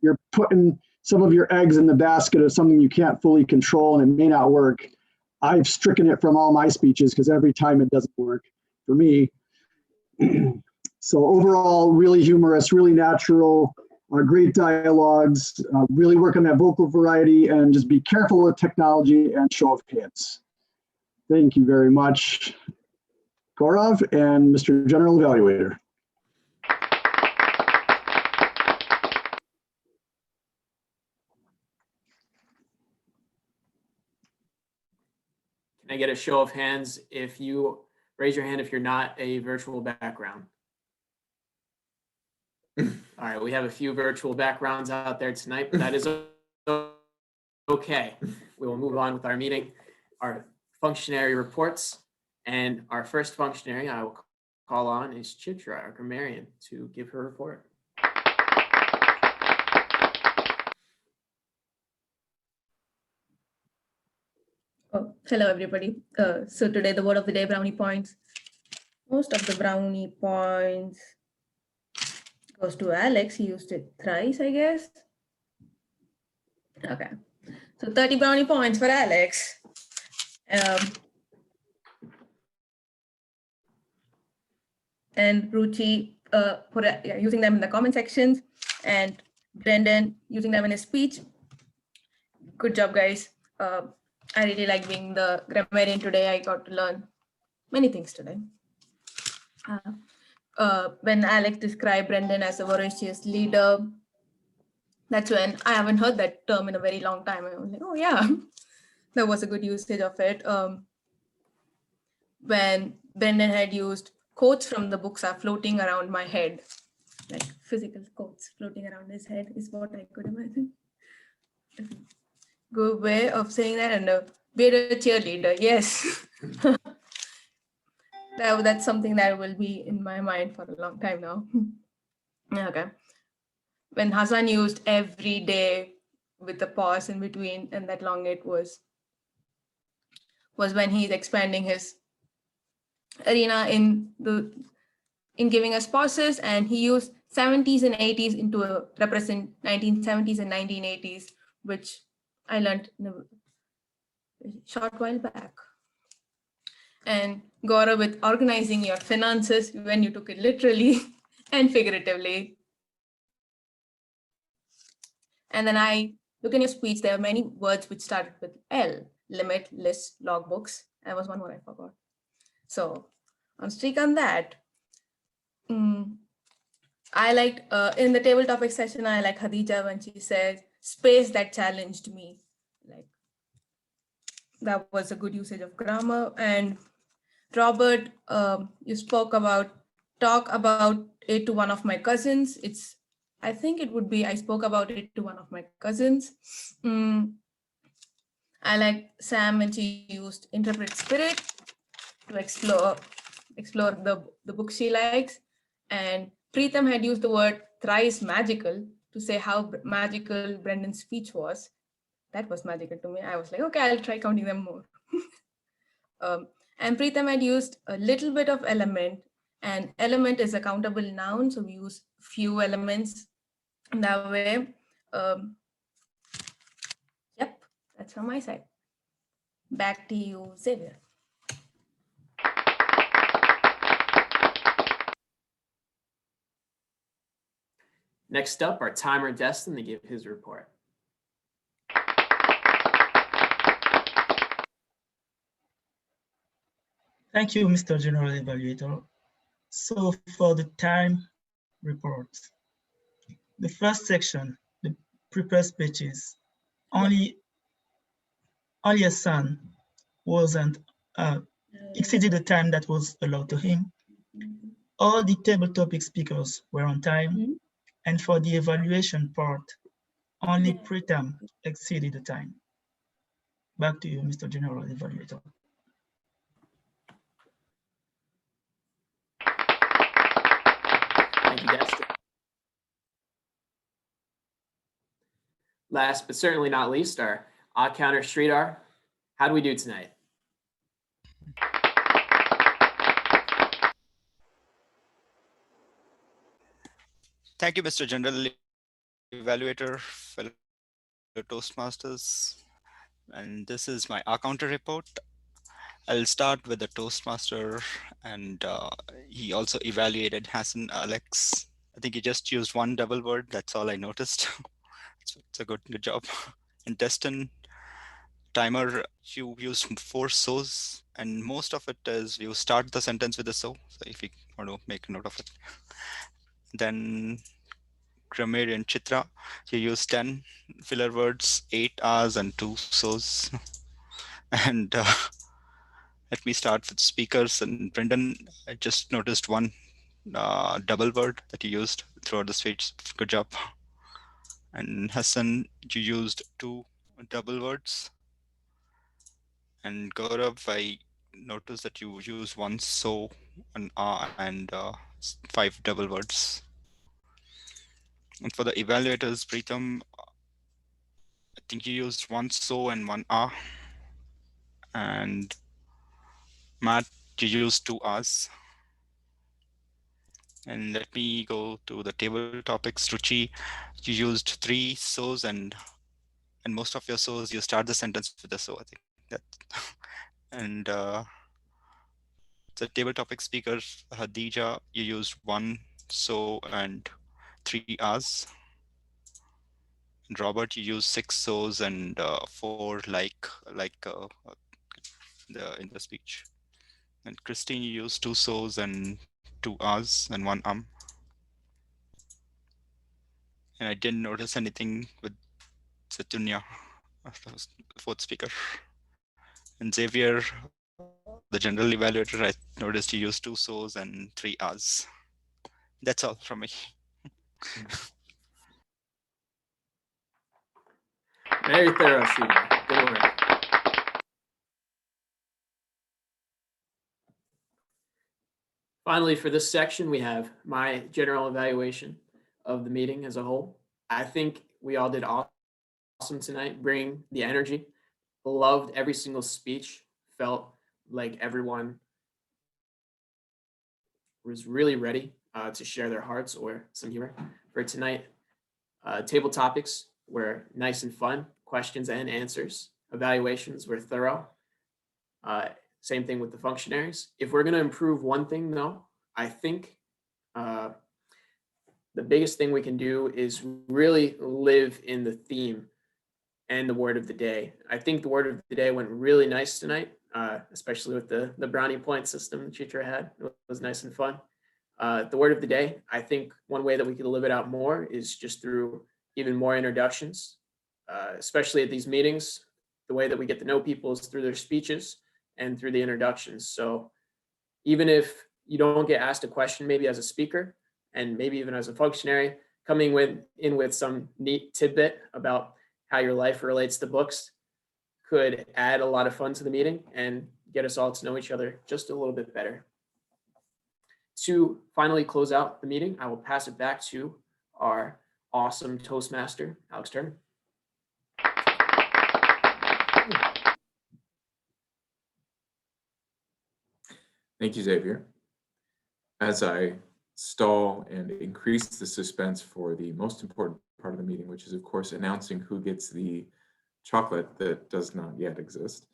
you're putting some of your eggs in the basket of something you can't fully control and it may not work. I've stricken it from all my speeches because every time it doesn't work for me. So overall, really humorous, really natural, great dialogues, really work on that vocal variety and just be careful with technology and show of hands. Thank you very much, Gaurav and Mr. General Evaluator. Can I get a show of hands if you raise your hand if you're not a virtual background? All right, we have a few virtual backgrounds out there tonight, but that is okay. We will move on with our meeting, our functionary reports, and our first functionary I will call on is Chitra, our grammarian, to give her report. Oh, hello, everybody. So today the word of the day, brownie points. Most of the brownie points goes to Alex. He used it thrice, I guess. Okay, so 30 brownie points for Alex. And Ruchi using them in the comment sections, and Brendan using them in his speech. Good job, guys. I really like being the grammarian today. I got to learn many things today. When Alex described Brendan as a voracious leader, that's when I haven't heard that term in a very long time. I was like, oh yeah, that was a good usage of it. When Brendan had used quotes from the books are floating around my head, like physical quotes floating around his head is what I could imagine. Good way of saying that, and be a cheerleader, yes. That's something that will be in my mind for a long time now. Okay. When Hassan used every day with the pause in between and that long it was when he's expanding his arena in giving us pauses, and he used 70s and 80s into a represent 1970s and 1980s, which I learned in a short while back. And Gaurav with organizing your finances when you took it literally and figuratively. And then I look in your speech, there are many words which started with L, limit, list, logbooks. There was one more I forgot. So on streak on that. I liked in the table topic session, I like Khadija when she says space that challenged me. Like that was a good usage of grammar. And Robert, you spoke about talk about it to one of my cousins. I think it would be I spoke about it to one of my cousins. I like Sam when she used interpret spirit to explore the book she likes. And Preetham had used the word thrice magical to say how magical Brendan's speech was. That was magical to me. I was like, okay, I'll try counting them more. And Preetham had used a little bit of element, and element is a countable noun. So we use few elements in that way. Yep, that's from my side. Back to you, Xavier. Next up, our timer Destin to give his report. Thank you, Mr. General Evaluator. So for the time report, the first section, the prepared speeches, only a son wasn't exceeded the time that was allowed to him. All the table topic speakers were on time, and for the evaluation part, only Preetham exceeded the time. Back to you, Mr. General Evaluator. Thank you, Destin. Last but certainly not least, our odd counter Sridhar. How do we do tonight? Thank you, Mr. General Evaluator, fellow Toastmasters. And this is my counter report. I'll start with the Toastmaster, and he also evaluated Hassan Alex. I think he just used one double word. That's all I noticed. It's a good job. And Destin, timer, you used 4 so's, and most of it is you start the sentence with a so. So if you want to make a note of it. Then grammarian Chitra, you use 10 filler words, 8 R's and 2 so's. And let me start with speakers. And Brendan, I just noticed one double word that you used throughout the speech. Good job. And Hassan, you used 2 double words. And Gaurav, I noticed that you use 1 so, an and 5 double words. And for the evaluators, Preetham, I think you used 1 so and 1 and Matt, you used 2 R's. And let me go to the table topics. Ruchi, you used 3 so's, and most of your so's you start the sentence with a so. I think that. And the table topic speakers, Hadija, you used 1 so and 3 R's. And Robert, you used 6 so's and 4 in the speech. And Christine, you used 2 so's and 2 R's and 1 And I didn't notice anything with Satunya, the 4th speaker. And Xavier, the general evaluator, I noticed you used 2 so's and 3 R's. That's all from me. Very thorough, Sridhar. Good work. Finally, for this section, we have my general evaluation of the meeting as a whole. I think we all did awesome tonight, bringing the energy. Loved every single speech. Felt like everyone was really ready to share their hearts or some humor. For tonight, table topics were nice and fun, questions and answers. Evaluations were thorough. Same thing with the functionaries. If we're going to improve one thing, though, I think the biggest thing we can do is really live in the theme and the word of the day. I think the word of the day went really nice tonight, especially with the brownie point system the teacher had. It was nice and fun. The word of the day, I think one way that we could live it out more is just through even more introductions, especially at these meetings. The way that we get to know people is through their speeches and through the introductions. So even if you don't get asked a question, maybe as a speaker and maybe even as a functionary, coming in with some neat tidbit about how your life relates to books could add a lot of fun to the meeting and get us all to know each other just a little bit better. To finally close out the meeting, I will pass it back to our awesome Toastmaster, Alex Turner. Thank you, Xavier. As I stall and increase the suspense for the most important part of the meeting, which is, of course, announcing who gets the chocolate that does not yet exist,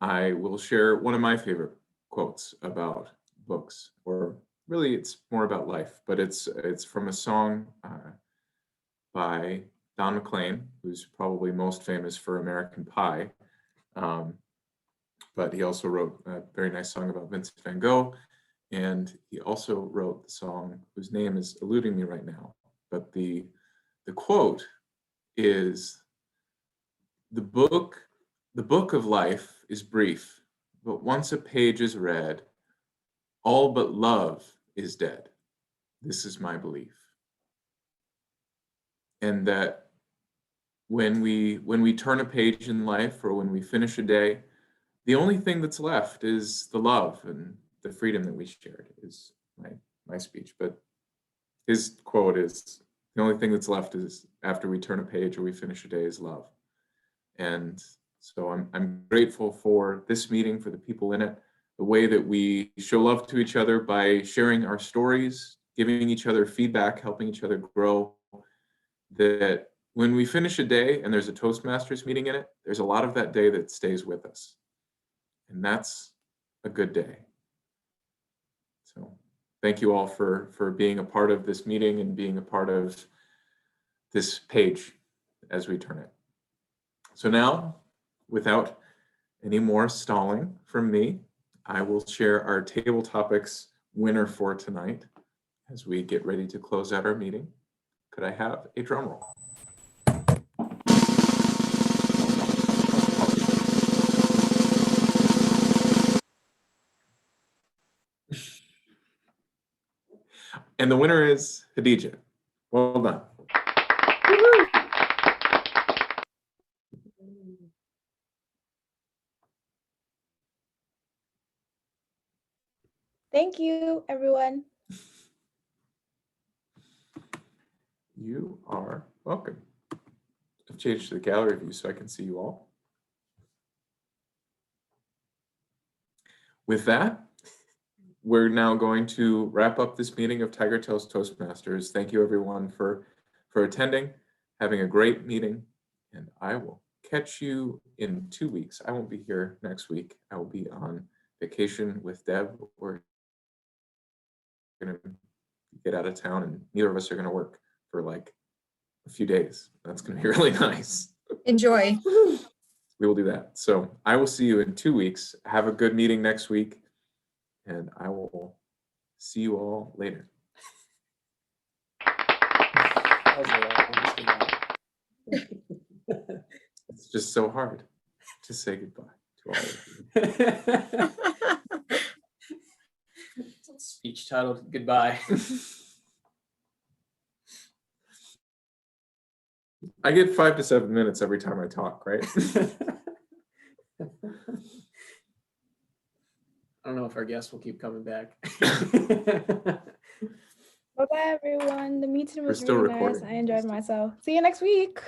I will share one of my favorite quotes about books, or really it's more about life, but it's from a song by Don McLean, who's probably most famous for American Pie. But he also wrote a very nice song about Vincent van Gogh. And he also wrote the song whose name is eluding me right now. But the quote is, the book of life is brief, but once a page is read, all but love is dead. This is my belief. And that when we turn a page in life, or when we finish a day, the only thing that's left is the love and the freedom that we shared, is my speech. But his quote is, the only thing that's left is, after we turn a page or we finish a day, is love. And so I'm grateful for this meeting, for the people in it, the way that we show love to each other by sharing our stories, giving each other feedback, helping each other grow. That when we finish a day and there's a Toastmasters meeting in it, there's a lot of that day that stays with us. And that's a good day. So thank you all for being a part of this meeting and being a part of this page as we turn it. So now, without any more stalling from me, I will share our table topics winner for tonight as we get ready to close out our meeting. Could I have a drum roll? And the winner is Khadija. Well done. Thank you, everyone. You are welcome. I've changed the gallery view so I can see you all. With that, we're now going to wrap up this meeting of Tigertales Toastmasters. Thank you, everyone, for attending, having a great meeting, and I will catch you in 2 weeks. I won't be here next week. I will be on vacation with Deb. We're going to get out of town, and neither of us are going to work for like a few days. That's going to be really nice. Enjoy. We will do that. So I will see you in 2 weeks. Have a good meeting next week, and I will see you all later. It's just so hard to say goodbye to all of you. Speech titled Goodbye. I get 5 to 7 minutes every time I talk, right? I don't know if our guests will keep coming back. Bye-bye, everyone. The meeting was still really recording. nice. I enjoyed myself. See you next week.